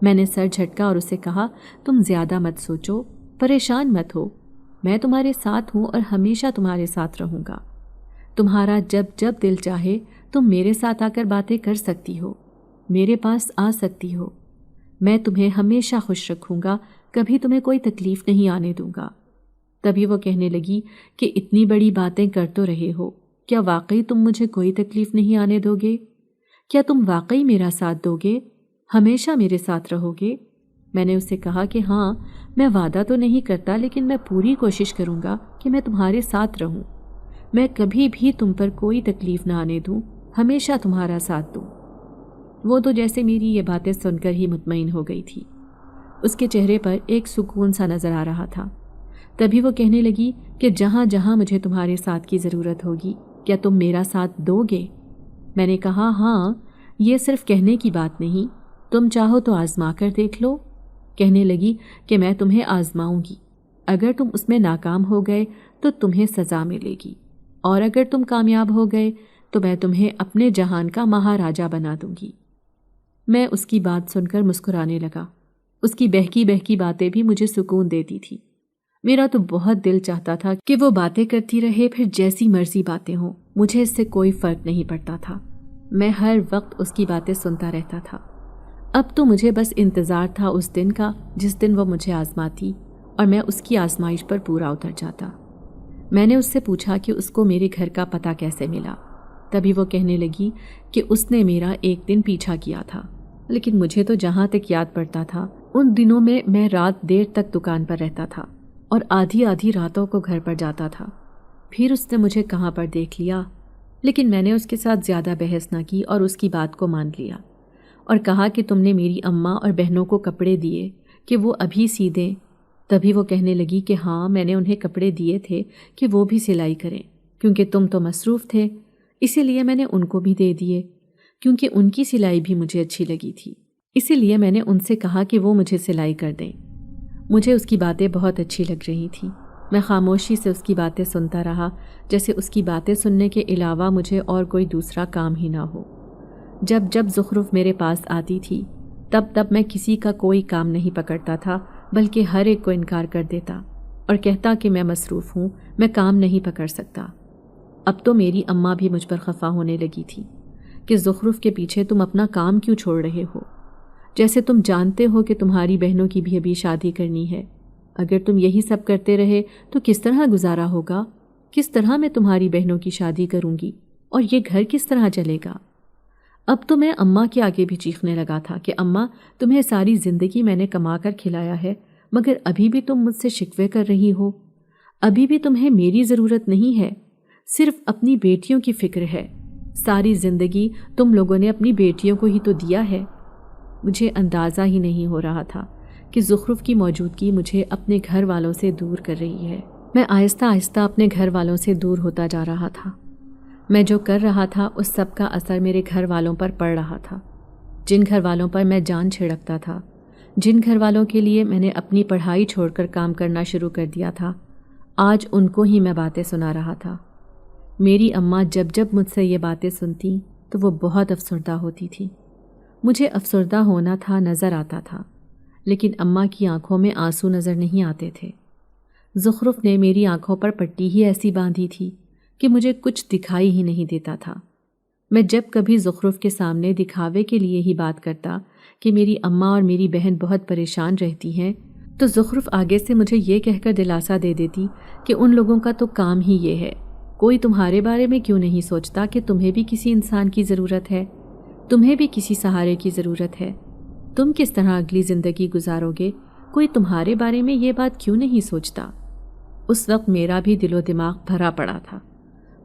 S1: میں نے سر جھٹکا اور اسے کہا تم زیادہ مت سوچو، پریشان مت ہو، میں تمہارے ساتھ ہوں اور ہمیشہ تمہارے ساتھ رہوں گا. تمہارا جب دل چاہے تم میرے ساتھ آ کر باتیں کر سکتی ہو، میرے پاس آ سکتی ہو. میں تمہیں ہمیشہ خوش رکھوں گا، کبھی تمہیں کوئی تکلیف نہیں آنے دوں گا. تبھی وہ کہنے لگی کہ اتنی بڑی باتیں کر تو رہے ہو، کیا واقعی تم مجھے کوئی تکلیف نہیں آنے دو گے؟ کیا تم واقعی میرا ساتھ دو گے؟ ہمیشہ میرے ساتھ رہو گے؟ میں نے اسے کہا کہ ہاں، میں وعدہ تو نہیں کرتا، لیکن میں پوری کوشش کروں گا کہ میں تمہارے ساتھ رہوں، میں کبھی بھی تم پر کوئی تکلیف نہ آنے دوں، ہمیشہ تمہارا ساتھ دوں. وہ تو جیسے میری یہ باتیں سن کر ہی مطمئن ہو گئی تھی. اس کے چہرے پر ایک سکون سا نظر آ رہا تھا. تبھی وہ کہنے لگی کہ جہاں جہاں مجھے تمہارے ساتھ کی ضرورت ہوگی کیا تم میرا ساتھ دو گے؟ میں نے کہا ہاں، یہ صرف کہنے کی بات نہیں، تم چاہو تو آزما کر دیکھ لو. کہنے لگی کہ میں تمہیں آزماؤں گی، اگر تم اس میں ناکام ہو گئے تو تمہیں سزا ملے گی، اور اگر تم کامیاب ہو گئے تو میں تمہیں اپنے جہان کا مہاراجا بنا دوں گی. میں اس کی بات سن کر مسکرانے لگا. اس کی بہکی باتیں بھی مجھے سکون دیتی تھی. میرا تو بہت دل چاہتا تھا کہ وہ باتیں کرتی رہے، پھر جیسی مرضی باتیں ہوں، مجھے اس سے کوئی فرق نہیں پڑتا تھا. میں ہر وقت اس کی باتیں سنتا رہتا تھا. اب تو مجھے بس انتظار تھا اس دن کا جس دن وہ مجھے آزماتی اور میں اس کی آزمائش پر پورا اتر جاتا. میں نے اس سے پوچھا کہ اس کو میرے گھر کا پتہ کیسے ملا. تبھی وہ کہنے لگی کہ اس نے میرا ایک دن پیچھا کیا تھا، لیکن مجھے تو جہاں تک یاد پڑتا تھا ان دنوں میں رات دیر تک دکان پر رہتا تھا اور آدھی راتوں کو گھر پر جاتا تھا. پھر اس نے مجھے کہاں پر دیکھ لیا، لیکن میں نے اس کے ساتھ زیادہ بحث نہ کی اور اس کی بات کو مان لیا اور کہا کہ تم نے میری اماں اور بہنوں کو کپڑے دیے کہ وہ ابھی سی دیں. تبھی وہ کہنے لگی کہ ہاں، میں نے انہیں کپڑے دیے تھے کہ وہ بھی سلائی کریں، کیونکہ تم تو مصروف تھے، اسی لیے میں نے ان کو بھی دے دیے، کیونکہ ان کی سلائی بھی مجھے اچھی لگی تھی، اسی لیے میں نے ان سے کہا کہ وہ مجھے سلائی کر دیں. مجھے اس کی باتیں بہت اچھی لگ رہی تھیں. میں خاموشی سے اس کی باتیں سنتا رہا، جیسے اس کی باتیں سننے کے علاوہ مجھے اور کوئی دوسرا کام ہی نہ ہو. جب زخرف میرے پاس آتی تھی تب میں کسی کا کوئی کام نہیں پکڑتا تھا، بلکہ ہر ایک کو انکار کر دیتا اور کہتا کہ میں مصروف ہوں، میں کام نہیں پکڑ سکتا۔ اب تو میری اماں بھی مجھ پر خفا ہونے لگی تھی کہ زخرف کے پیچھے تم اپنا کام کیوں چھوڑ رہے ہو، جیسے تم جانتے ہو کہ تمہاری بہنوں کی بھی ابھی شادی کرنی ہے۔ اگر تم یہی سب کرتے رہے تو کس طرح گزارا ہوگا؟ کس طرح میں تمہاری بہنوں کی شادی کروں گی اور یہ گھر کس طرح چلے گا؟ اب تو میں اماں کے آگے بھی چیخنے لگا تھا کہ اماں، تمہیں ساری زندگی میں نے کما کر کھلایا ہے، مگر ابھی بھی تم مجھ سے شکوے کر رہی ہو؟ ابھی بھی تمہیں میری ضرورت نہیں ہے، صرف اپنی بیٹیوں کی فکر ہے۔ ساری زندگی تم لوگوں نے اپنی بیٹیوں کو ہی تو دیا ہے۔ مجھے اندازہ ہی نہیں ہو رہا تھا کہ زخرف کی موجودگی مجھے اپنے گھر والوں سے دور کر رہی ہے۔ میں آہستہ آہستہ اپنے گھر والوں سے دور ہوتا جا رہا تھا۔ میں جو کر رہا تھا اس سب کا اثر میرے گھر والوں پر پڑ رہا تھا۔ جن گھر والوں پر میں جان چھڑکتا تھا، جن گھر والوں کے لیے میں نے اپنی پڑھائی چھوڑ کر کام کرنا شروع کر دیا تھا، آج ان کو ہی میں باتیں سنا رہا تھا۔ میری اماں جب مجھ سے یہ باتیں سنتی تو وہ بہت افسردہ ہوتی تھی۔ مجھے افسردہ ہونا تھا نظر آتا تھا، لیکن اماں کی آنکھوں میں آنسو نظر نہیں آتے تھے۔ زخرف نے میری آنکھوں پر پٹی ہی ایسی باندھی تھی کہ مجھے کچھ دکھائی ہی نہیں دیتا تھا۔ میں جب کبھی زخرف کے سامنے دکھاوے کے لیے ہی بات کرتا کہ میری اماں اور میری بہن بہت پریشان رہتی ہیں، تو زخرف آگے سے مجھے یہ کہہ کر دلاسا دے دیتی کہ ان لوگوں کا تو کام ہی یہ ہے، کوئی تمہارے بارے میں کیوں نہیں سوچتا کہ تمہیں بھی کسی انسان کی ضرورت ہے، تمہیں بھی کسی سہارے کی ضرورت ہے، تم کس طرح اگلی زندگی گزارو گے، کوئی تمہارے بارے میں یہ بات کیوں نہیں سوچتا۔ اس وقت میرا بھی دل و دماغ بھرا پڑا تھا،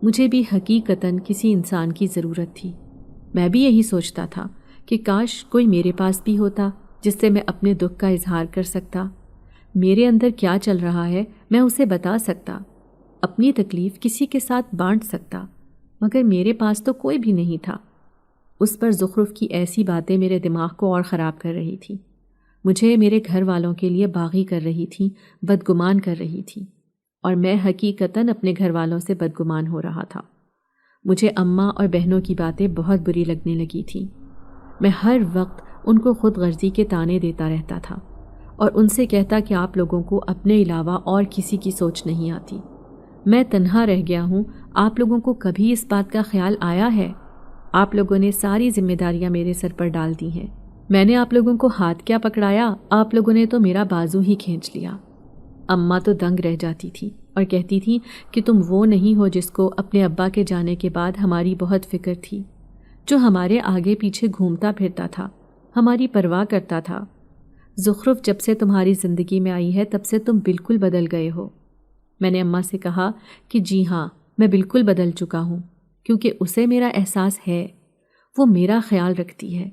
S1: مجھے بھی حقیقتاً کسی انسان کی ضرورت تھی۔ میں بھی یہی سوچتا تھا کہ کاش کوئی میرے پاس بھی ہوتا جس سے میں اپنے دکھ کا اظہار کر سکتا، میرے اندر کیا چل رہا ہے میں اسے بتا سکتا، اپنی تکلیف کسی کے ساتھ بانٹ سکتا، مگر میرے پاس تو کوئی بھی نہیں تھا۔ اس پر زخرف کی ایسی باتیں میرے دماغ کو اور خراب کر رہی تھی، مجھے میرے گھر والوں کے لیے باغی کر رہی تھی، بدگمان کر رہی تھی، اور میں حقیقتاً اپنے گھر والوں سے بدگمان ہو رہا تھا۔ مجھے اماں اور بہنوں کی باتیں بہت بری لگنے لگی تھیں۔ میں ہر وقت ان کو خود غرضی کے طعنے دیتا رہتا تھا اور ان سے کہتا کہ آپ لوگوں کو اپنے علاوہ اور کسی کی سوچ نہیں آتی، میں تنہا رہ گیا ہوں، آپ لوگوں کو کبھی اس بات کا خیال آیا ہے؟ آپ لوگوں نے ساری ذمہ داریاں میرے سر پر ڈال دی ہیں، میں نے آپ لوگوں کو ہاتھ کیا پکڑایا، آپ لوگوں نے تو میرا بازو ہی کھینچ لیا۔ اماں تو دنگ رہ جاتی تھی اور کہتی تھی کہ تم وہ نہیں ہو جس کو اپنے ابا کے جانے کے بعد ہماری بہت فکر تھی، جو ہمارے آگے پیچھے گھومتا پھرتا تھا، ہماری پرواہ کرتا تھا۔ زخرف جب سے تمہاری زندگی میں آئی ہے تب سے تم بالکل بدل گئے ہو۔ میں نے اماں سے کہا کہ جی ہاں، میں بالکل بدل چکا ہوں، کیونکہ اسے میرا احساس ہے، وہ میرا خیال رکھتی ہے،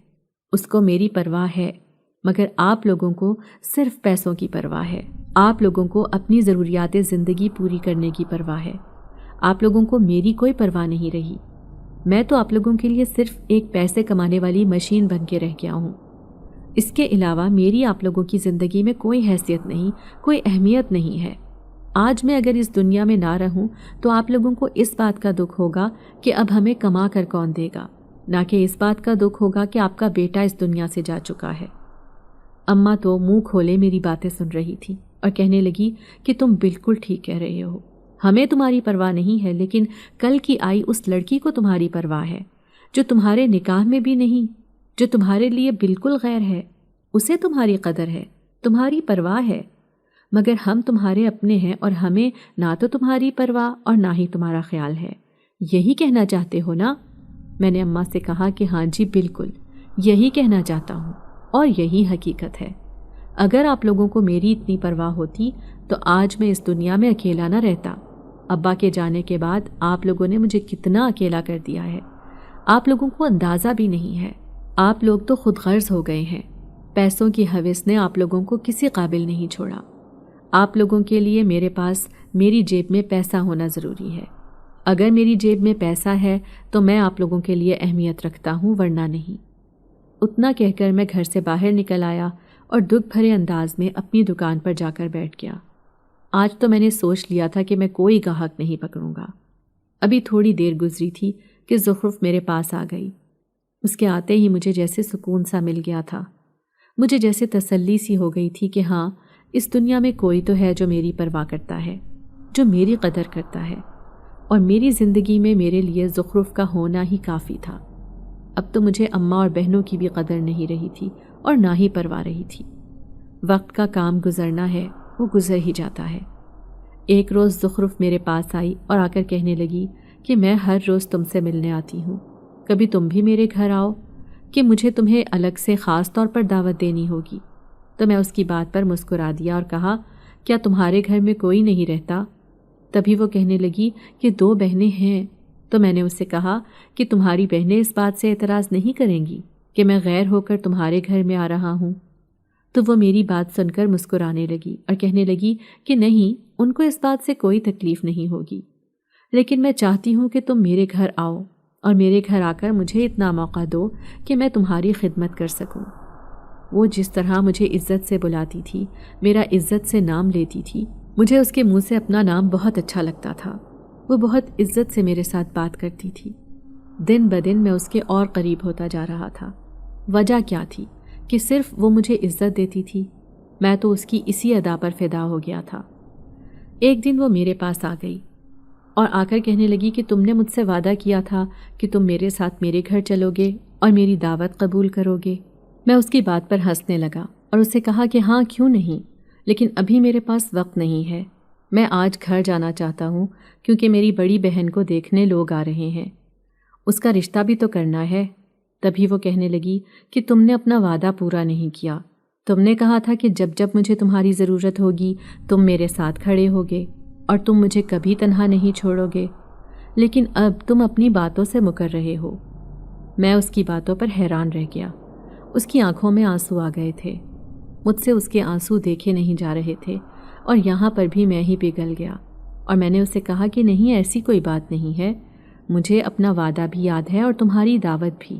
S1: اس کو میری پرواہ ہے، مگر آپ لوگوں کو صرف پیسوں کی پرواہ ہے، آپ لوگوں کو اپنی ضروریات زندگی پوری کرنے کی پرواہ ہے، آپ لوگوں کو میری کوئی پرواہ نہیں رہی۔ میں تو آپ لوگوں کے لیے صرف ایک پیسے کمانے والی مشین بن کے رہ گیا ہوں، اس کے علاوہ میری آپ لوگوں کی زندگی میں کوئی حیثیت نہیں، کوئی اہمیت نہیں ہے۔ آج میں اگر اس دنیا میں نہ رہوں تو آپ لوگوں کو اس بات کا دکھ ہوگا کہ اب ہمیں کما کر کون دے گا، نہ کہ اس بات کا دکھ ہوگا کہ آپ کا بیٹا اس دنیا سے جا چکا ہے۔ اماں تو منہ کھولے میری باتیں سن رہی تھی اور کہنے لگی کہ تم بالکل ٹھیک کہہ رہے ہو، ہمیں تمہاری پرواہ نہیں ہے، لیکن کل کی آئی اس لڑکی کو تمہاری پرواہ ہے، جو تمہارے نکاح میں بھی نہیں، جو تمہارے لیے بالکل غیر ہے، اسے تمہاری قدر ہے، تمہاری پرواہ ہے، مگر ہم تمہارے اپنے ہیں اور ہمیں نہ تو تمہاری پرواہ اور نہ ہی تمہارا خیال ہے، یہی کہنا چاہتے ہو نا؟ میں نے اماں سے کہا کہ ہاں جی بالکل، یہی کہنا چاہتا ہوں اور یہی حقیقت ہے۔ اگر آپ لوگوں کو میری اتنی پرواہ ہوتی تو آج میں اس دنیا میں اکیلا نہ رہتا۔ ابا کے جانے کے بعد آپ لوگوں نے مجھے کتنا اکیلا کر دیا ہے، آپ لوگوں کو اندازہ بھی نہیں ہے۔ آپ لوگ تو خود غرض ہو گئے ہیں، پیسوں کی ہوس نے آپ لوگوں کو کسی قابل نہیں چھوڑا۔ آپ لوگوں کے لیے میرے پاس میری جیب میں پیسہ ہونا ضروری ہے، اگر میری جیب میں پیسہ ہے تو میں آپ لوگوں کے لیے اہمیت رکھتا ہوں، ورنہ نہیں۔ اتنا کہہ کر میں گھر سے باہر نکل آیا اور دکھ بھرے انداز میں اپنی دکان پر جا کر بیٹھ گیا۔ آج تو میں نے سوچ لیا تھا کہ میں کوئی گاہک نہیں پکڑوں گا۔ ابھی تھوڑی دیر گزری تھی کہ زخرف میرے پاس آ گئی، اس کے آتے ہی مجھے جیسے سکون سا مل گیا تھا۔ مجھے جیسے تسلی سی ہو گئی تھی کہ ہاں، اس دنیا میں کوئی تو ہے جو میری پرواہ کرتا ہے، جو میری قدر کرتا ہے، اور میری زندگی میں میرے لیے زخرف کا ہونا ہی کافی تھا۔ اب تو مجھے اماں اور بہنوں کی بھی قدر نہیں رہی تھی اور نہ ہی پرواہ رہی تھی۔ وقت کا کام گزرنا ہے، وہ گزر ہی جاتا ہے۔ ایک روز زخرف میرے پاس آئی اور آ کر کہنے لگی کہ میں ہر روز تم سے ملنے آتی ہوں، کبھی تم بھی میرے گھر آؤ، کہ مجھے تمہیں الگ سے خاص طور پر دعوت دینی ہوگی۔ تو میں اس کی بات پر مسکرا دیا اور کہا، کیا تمہارے گھر میں کوئی نہیں رہتا؟ تبھی وہ کہنے لگی کہ 2 بہنیں ہیں۔ تو میں نے اس سے کہا کہ تمہاری بہنیں اس بات سے اعتراض نہیں کریں گی کہ میں غیر ہو کر تمہارے گھر میں آ رہا ہوں؟ تو وہ میری بات سن کر مسکرانے لگی اور کہنے لگی کہ نہیں، ان کو اس بات سے کوئی تکلیف نہیں ہوگی، لیکن میں چاہتی ہوں کہ تم میرے گھر آؤ اور میرے گھر آ کر مجھے اتنا موقع دو کہ میں تمہاری خدمت کر سکوں۔ وہ جس طرح مجھے عزت سے بلاتی تھی، میرا عزت سے نام لیتی تھی، مجھے اس کے منہ سے اپنا نام بہت اچھا لگتا تھا۔ وہ بہت عزت سے میرے ساتھ بات کرتی تھی۔ دن بدن میں اس کے اور قریب ہوتا جا رہا تھا۔ وجہ کیا تھی کہ صرف وہ مجھے عزت دیتی تھی، میں تو اس کی اسی ادا پر فدا ہو گیا تھا۔ ایک دن وہ میرے پاس آ گئی اور آ کر کہنے لگی کہ تم نے مجھ سے وعدہ کیا تھا کہ تم میرے ساتھ میرے گھر چلو گے اور میری دعوت قبول کرو گے۔ میں اس کی بات پر ہنسنے لگا اور اسے کہا کہ ہاں، کیوں نہیں، لیکن ابھی میرے پاس وقت نہیں ہے، میں آج گھر جانا چاہتا ہوں کیونکہ میری بڑی بہن کو دیکھنے لوگ آ رہے ہیں، اس کا رشتہ بھی تو کرنا ہے۔ تبھی وہ کہنے لگی کہ تم نے اپنا وعدہ پورا نہیں کیا، تم نے کہا تھا کہ جب جب مجھے تمہاری ضرورت ہوگی تم میرے ساتھ کھڑے ہوگے اور تم مجھے کبھی تنہا نہیں چھوڑو گے، لیکن اب تم اپنی باتوں سے مکر رہے ہو۔ میں اس کی باتوں پر حیران رہ گیا۔ اس کی آنکھوں میں آنسو آ گئے تھے، مجھ سے اس کے آنسو دیکھے نہیں جا رہے تھے، اور یہاں پر بھی میں ہی پگھل گیا، اور میں نے اسے کہا کہ نہیں، ایسی کوئی بات نہیں ہے، مجھے اپنا وعدہ بھی یاد ہے اور تمہاری دعوت بھی،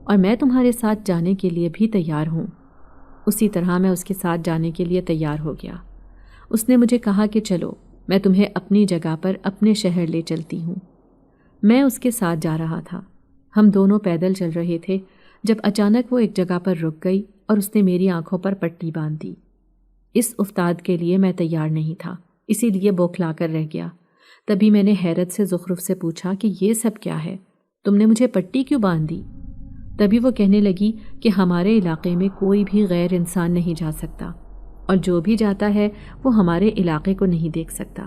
S1: اور میں تمہارے ساتھ جانے کے لیے بھی تیار ہوں۔ اسی طرح میں اس کے ساتھ جانے کے لیے تیار ہو گیا۔ اس نے مجھے کہا کہ چلو، میں تمہیں اپنی جگہ پر اپنے شہر لے چلتی ہوں۔ میں اس کے ساتھ جا رہا تھا، ہم دونوں پیدل چل رہے تھے، جب اچانک وہ ایک جگہ پر رک گئی اور اس نے میری آنکھوں پر پٹی باندھ دی۔ اس افتاد کے لیے میں تیار نہیں تھا، اسی لیے بوکھلا کر رہ گیا۔ تبھی میں نے حیرت سے زخرف سے پوچھا کہ یہ سب کیا ہے، تم نے مجھے پٹی کیوں باندھ دی؟ تبھی وہ کہنے لگی کہ ہمارے علاقے میں کوئی بھی غیر انسان نہیں جا سکتا، اور جو بھی جاتا ہے وہ ہمارے علاقے کو نہیں دیکھ سکتا۔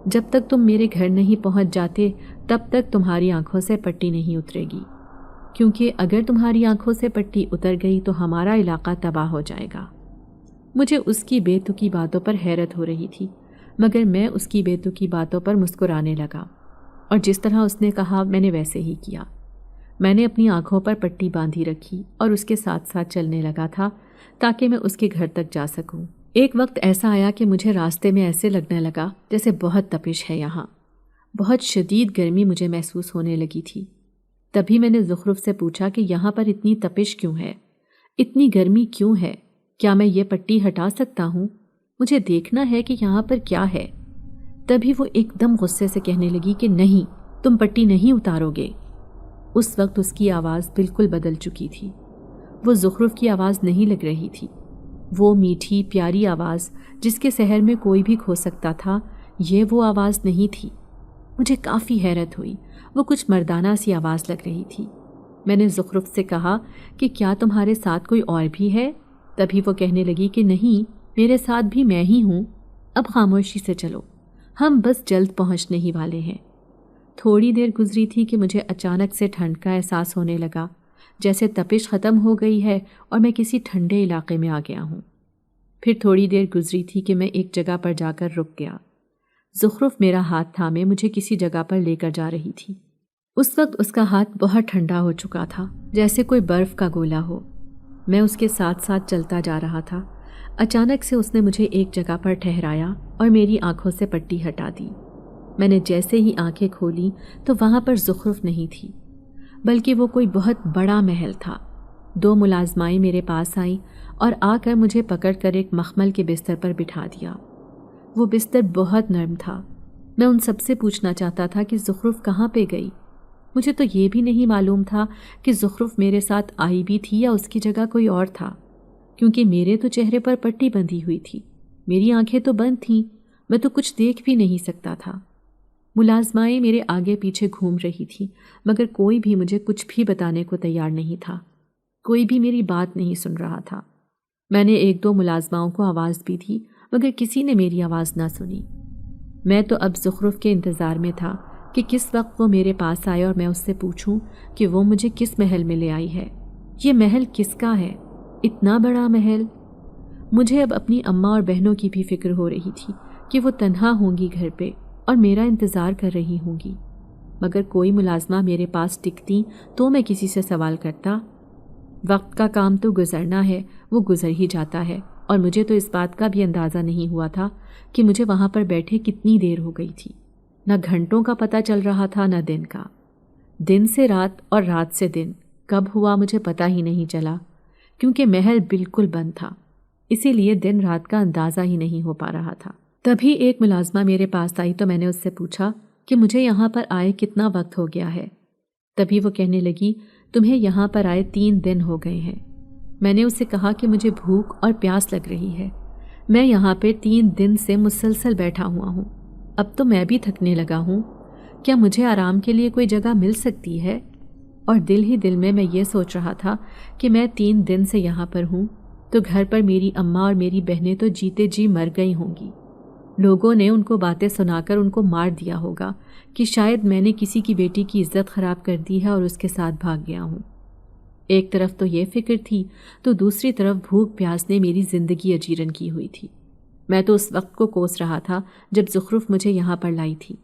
S1: جب تک تم میرے گھر نہیں پہنچ جاتے تب تک تمہاری آنکھوں سے پٹی نہیں اترے گی، کیونکہ اگر تمہاری آنکھوں سے پٹی اتر گئی تو ہمارا علاقہ تباہ ہو جائے گا۔ مجھے اس کی بے تکی باتوں پر حیرت ہو رہی تھی، مگر میں اس کی بے تکی باتوں پر مسکرانے لگا، اور جس طرح اس نے کہا میں نے ویسے ہی کیا۔ میں نے اپنی آنکھوں پر پٹی باندھی رکھی اور اس کے ساتھ ساتھ چلنے لگا تھا تاکہ میں اس کے گھر تک جا سکوں۔ ایک وقت ایسا آیا کہ مجھے راستے میں ایسے لگنے لگا جیسے بہت تپش ہے یہاں، بہت شدید گرمی مجھے محسوس ہونے لگی تھی۔ تبھی میں نے زخرف سے پوچھا کہ یہاں پر اتنی تپش کیوں ہے، اتنی گرمی کیوں ہے، کیا میں یہ پٹی ہٹا سکتا ہوں؟ مجھے دیکھنا ہے کہ یہاں پر کیا ہے۔ تبھی وہ ایک دم غصے سے کہنے لگی کہ نہیں، تم پٹی نہیں اتارو گے۔ اس وقت اس کی آواز بالکل بدل چکی تھی، وہ زخرف کی آواز نہیں لگ رہی تھی، وہ میٹھی پیاری آواز جس کے سحر میں کوئی بھی کھو سکتا تھا، یہ وہ آواز نہیں تھی۔ مجھے کافی حیرت ہوئی، وہ کچھ مردانہ سی آواز لگ رہی تھی۔ میں نے زخرف سے کہا کہ کیا تمہارے ساتھ کوئی اور بھی ہے؟ تبھی وہ کہنے لگی کہ نہیں، میرے ساتھ بھی میں ہی ہوں، اب خاموشی سے چلو، ہم بس جلد پہنچنے ہی والے ہیں۔ تھوڑی دیر گزری تھی کہ مجھے اچانک سے ٹھنڈ کا احساس ہونے لگا، جیسے تپش ختم ہو گئی ہے اور میں کسی ٹھنڈے علاقے میں آ گیا ہوں۔ پھر تھوڑی دیر گزری تھی کہ میں ایک جگہ پر جا کر رک گیا۔ زخرف میرا ہاتھ تھامے مجھے کسی جگہ پر لے کر جا رہی تھی۔ اس وقت اس کا ہاتھ بہت ٹھنڈا ہو چکا تھا، جیسے کوئی برف کا گولا ہو۔ میں اس کے ساتھ ساتھ چلتا جا رہا تھا۔ اچانک سے اس نے مجھے ایک جگہ پر ٹھہرایا اور میری آنکھوں سے پٹی ہٹا دی۔ میں نے جیسے ہی آنکھیں کھولیں تو وہاں پر زخرف نہیں تھی، بلکہ وہ کوئی بہت بڑا محل تھا۔ 2 ملازمائیں میرے پاس آئیں اور آ کر مجھے پکڑ کر ایک مخمل کے بستر پر بٹھا دیا۔ وہ بستر بہت نرم تھا۔ میں ان سب سے پوچھنا چاہتا تھا کہ زخرف کہاں پہ گئی۔ مجھے تو یہ بھی نہیں معلوم تھا کہ زخرف میرے ساتھ آئی بھی تھی یا اس کی جگہ کوئی اور تھا۔ کیونکہ میرے تو چہرے پر پٹی بندھی ہوئی تھی، میری آنکھیں تو بند تھیں، میں تو کچھ دیکھ بھی نہیں سکتا تھا۔ ملازمائیں میرے آگے پیچھے گھوم رہی تھی، مگر کوئی بھی مجھے کچھ بھی بتانے کو تیار نہیں تھا، کوئی بھی میری بات نہیں سن رہا تھا۔ میں نے ایک دو ملازماؤں کو آواز بھی دی، مگر کسی نے میری آواز نہ سنی۔ میں تو اب زخرف کے انتظار میں تھا کہ کس وقت وہ میرے پاس آئے اور میں اس سے پوچھوں کہ وہ مجھے کس محل میں لے آئی ہے، یہ محل کس کا ہے، اتنا بڑا محل۔ مجھے اب اپنی اماں اور بہنوں کی بھی فکر ہو رہی تھی کہ وہ تنہا ہوں گی گھر پہ اور میرا انتظار کر رہی ہوں گی، مگر کوئی ملازمہ میرے پاس ٹکتی تو میں کسی سے سوال کرتا۔ وقت کا کام تو گزرنا ہے، وہ گزر ہی جاتا ہے، اور مجھے تو اس بات کا بھی اندازہ نہیں ہوا تھا کہ مجھے وہاں پر بیٹھے کتنی دیر ہو گئی تھی۔ نہ گھنٹوں کا پتہ چل رہا تھا نہ دن کا، دن سے رات اور رات سے دن کب ہوا مجھے پتہ ہی نہیں چلا، کیونکہ محل بالکل بند تھا، اسی لیے دن رات کا اندازہ ہی نہیں ہو پا رہا تھا۔ تبھی ایک ملازمہ میرے پاس آئی تو میں نے اس سے پوچھا کہ مجھے یہاں پر آئے کتنا وقت ہو گیا ہے۔ تبھی وہ کہنے لگی، تمہیں یہاں پر آئے 3 دن ہو گئے ہیں۔ میں نے اس سے کہا کہ مجھے بھوک اور پیاس لگ رہی ہے، میں یہاں پہ 3 دن سے مسلسل بیٹھا ہوا ہوں، اب تو میں بھی تھکنے لگا ہوں، کیا مجھے آرام کے لیے کوئی جگہ مل سکتی ہے؟ اور دل ہی دل میں یہ سوچ رہا تھا کہ میں 3 دن سے یہاں پر ہوں تو گھر پر میری اماں اور میری بہنیں تو جیتے جی مر گئی ہوں گی، لوگوں نے ان کو باتیں سنا کر ان کو مار دیا ہوگا کہ شاید میں نے کسی کی بیٹی کی عزت خراب کر دی ہے اور اس کے ساتھ بھاگ گیا ہوں۔ ایک طرف تو یہ فکر تھی تو دوسری طرف بھوک پیاس نے میری زندگی اجیرن کی ہوئی تھی۔ میں تو اس وقت کو کوس رہا تھا جب زخرف مجھے یہاں پر لائی تھی۔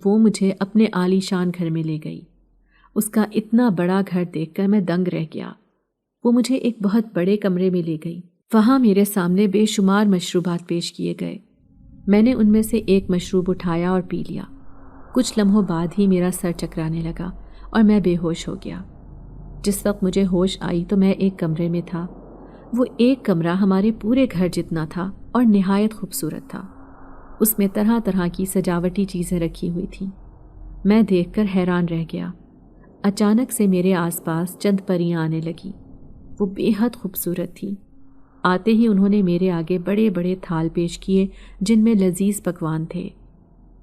S1: وہ مجھے اپنے عالی شان گھر میں لے گئی۔ اس کا اتنا بڑا گھر دیکھ کر میں دنگ رہ گیا۔ وہ مجھے ایک بہت بڑے کمرے میں لے گئی، وہاں میرے سامنے بے شمار مشروبات پیش کیے گئے۔ میں نے ان میں سے ایک مشروب اٹھایا اور پی لیا۔ کچھ لمحوں بعد ہی میرا سر چکرانے لگا اور میں بے ہوش ہو گیا۔ جس وقت مجھے ہوش آئی تو میں ایک کمرے میں تھا۔ وہ ایک کمرہ ہمارے پورے گھر جتنا تھا اور نہایت خوبصورت تھا۔ اس میں طرح طرح کی سجاوٹی چیزیں رکھی ہوئی تھیں۔ میں دیکھ کر حیران رہ گیا۔ اچانک سے میرے آس پاس چند پریاں آنے لگیں۔ وہ بے حد خوبصورت تھیں۔ آتے ہی انہوں نے میرے آگے بڑے بڑے تھال پیش کیے جن میں لذیذ پکوان تھے۔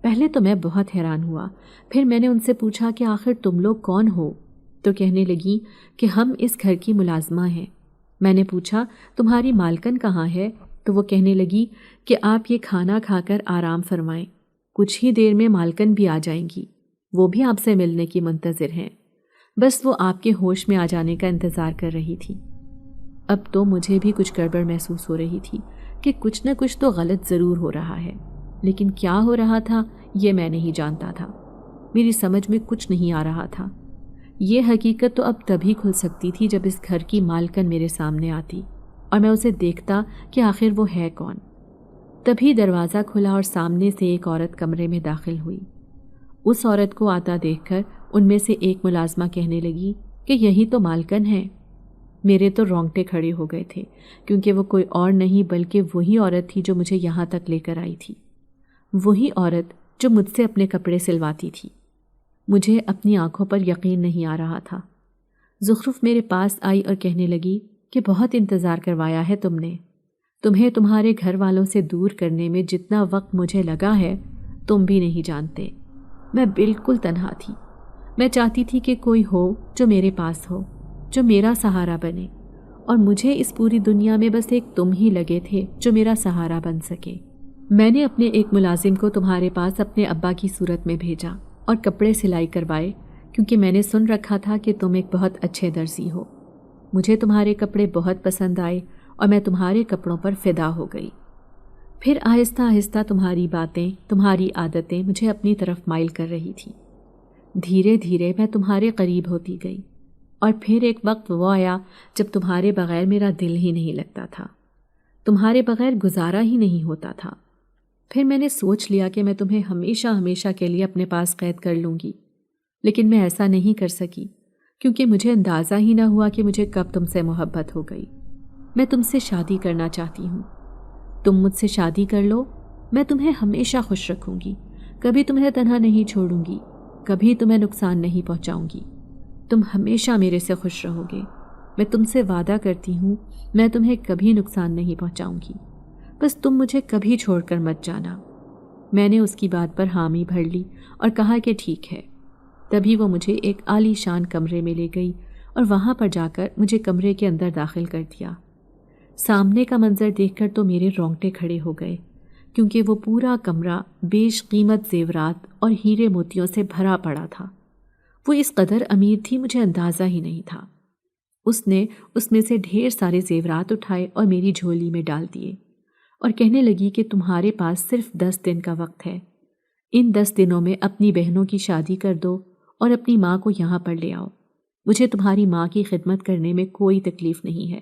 S1: پہلے تو میں بہت حیران ہوا، پھر میں نے ان سے پوچھا کہ آخر تم لوگ کون ہو؟ تو کہنے لگی کہ ہم اس گھر کی ملازمہ ہیں۔ میں نے پوچھا تمہاری مالکن کہاں ہے؟ تو وہ کہنے لگی کہ آپ یہ کھانا کھا کر آرام فرمائیں، کچھ ہی دیر میں مالکن بھی آ جائیں گی، وہ بھی آپ سے ملنے کی منتظر ہیں، بس وہ آپ کے ہوش میں آ جانے کا انتظار کر رہی تھی۔ اب تو مجھے بھی کچھ گڑبڑ محسوس ہو رہی تھی کہ کچھ نہ کچھ تو غلط ضرور ہو رہا ہے، لیکن کیا ہو رہا تھا یہ میں نہیں جانتا تھا، میری سمجھ میں کچھ نہیں آ رہا تھا۔ یہ حقیقت تو اب تبھی کھل سکتی تھی جب اس گھر کی مالکن میرے سامنے آتی اور میں اسے دیکھتا کہ آخر وہ ہے کون۔ تبھی دروازہ کھلا اور سامنے سے ایک عورت کمرے میں داخل ہوئی۔ اس عورت کو آتا دیکھ کر ان میں سے ایک ملازمہ کہنے لگی کہ یہی تو مالکن ہے۔ میرے تو رونگٹے کھڑے ہو گئے تھے، کیونکہ وہ کوئی اور نہیں بلکہ وہی عورت تھی جو مجھے یہاں تک لے کر آئی تھی، وہی عورت جو مجھ سے اپنے کپڑے سلواتی تھی۔ مجھے اپنی آنکھوں پر یقین نہیں آ رہا تھا۔ زخرف میرے پاس آئی اور کہنے لگی کہ بہت انتظار کروایا ہے تم نے، تمہیں تمہارے گھر والوں سے دور کرنے میں جتنا وقت مجھے لگا ہے تم بھی نہیں جانتے۔ میں بالکل تنہا تھی، میں چاہتی تھی کہ کوئی ہو جو میرے پاس ہو، جو میرا سہارا بنے، اور مجھے اس پوری دنیا میں بس ایک تم ہی لگے تھے جو میرا سہارا بن سکے۔ میں نے اپنے ایک ملازم کو تمہارے پاس اپنے ابا کی صورت میں بھیجا اور کپڑے سلائی کروائے، کیونکہ میں نے سن رکھا تھا کہ تم ایک بہت اچھے درزی ہو۔ مجھے تمہارے کپڑے بہت پسند آئے اور میں تمہارے کپڑوں پر فدا ہو گئی۔ پھر آہستہ آہستہ تمہاری باتیں، تمہاری عادتیں مجھے اپنی طرف مائل کر رہی تھیں۔ دھیرے دھیرے میں تمہارے قریب ہوتی گئی، اور پھر ایک وقت وہ آیا جب تمہارے بغیر میرا دل ہی نہیں لگتا تھا، تمہارے بغیر گزارا ہی نہیں ہوتا تھا۔ پھر میں نے سوچ لیا کہ میں تمہیں ہمیشہ ہمیشہ کے لیے اپنے پاس قید کر لوں گی، لیکن میں ایسا نہیں کر سکی، کیونکہ مجھے اندازہ ہی نہ ہوا کہ مجھے کب تم سے محبت ہو گئی۔ میں تم سے شادی کرنا چاہتی ہوں، تم مجھ سے شادی کر لو، میں تمہیں ہمیشہ خوش رکھوں گی، کبھی تمہیں تنہا نہیں چھوڑوں گی، کبھی تمہیں نقصان نہیں پہنچاؤں گی، تم ہمیشہ میرے سے خوش رہو گے، میں تم سے وعدہ کرتی ہوں میں تمہیں کبھی نقصان نہیں پہنچاؤں گی، بس تم مجھے کبھی چھوڑ کر مت جانا۔ میں نے اس کی بات پر حامی بھر لی اور کہا کہ ٹھیک ہے۔ تبھی وہ مجھے ایک عالی شان کمرے میں لے گئی اور وہاں پر جا کر مجھے کمرے کے اندر داخل کر دیا۔ سامنے کا منظر دیکھ کر تو میرے رونگٹے کھڑے ہو گئے، کیونکہ وہ پورا کمرہ بیش قیمت زیورات اور ہیرے موتیوں سے بھرا پڑا تھا۔ وہ اس قدر امیر تھی مجھے اندازہ ہی نہیں تھا۔ اس نے اس میں سے ڈھیر سارے زیورات اٹھائے اور میری جھولی میں ڈال دیے اور کہنے لگی کہ تمہارے پاس صرف 10 دن کا وقت ہے، ان 10 دنوں میں اپنی بہنوں کی شادی کر دو اور اپنی ماں کو یہاں پر لے آؤ۔ مجھے تمہاری ماں کی خدمت کرنے میں کوئی تکلیف نہیں ہے،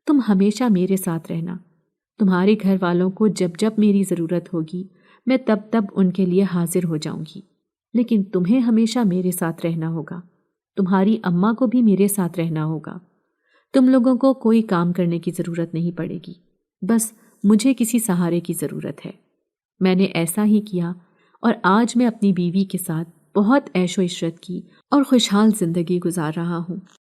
S1: تم ہمیشہ میرے ساتھ رہنا۔ تمہارے گھر والوں کو جب جب میری ضرورت ہوگی میں تب تب ان کے لیے حاضر ہو جاؤں گی، لیکن تمہیں ہمیشہ میرے ساتھ رہنا ہوگا۔ تمہاری اماں کو بھی میرے ساتھ رہنا ہوگا۔ تم لوگوں کو کوئی کام کرنے کی ضرورت نہیں پڑے گی، بس مجھے کسی سہارے کی ضرورت ہے۔ میں نے ایسا ہی کیا اور آج میں اپنی بیوی کے ساتھ بہت عیش و عشرت کی اور خوشحال زندگی گزار رہا ہوں۔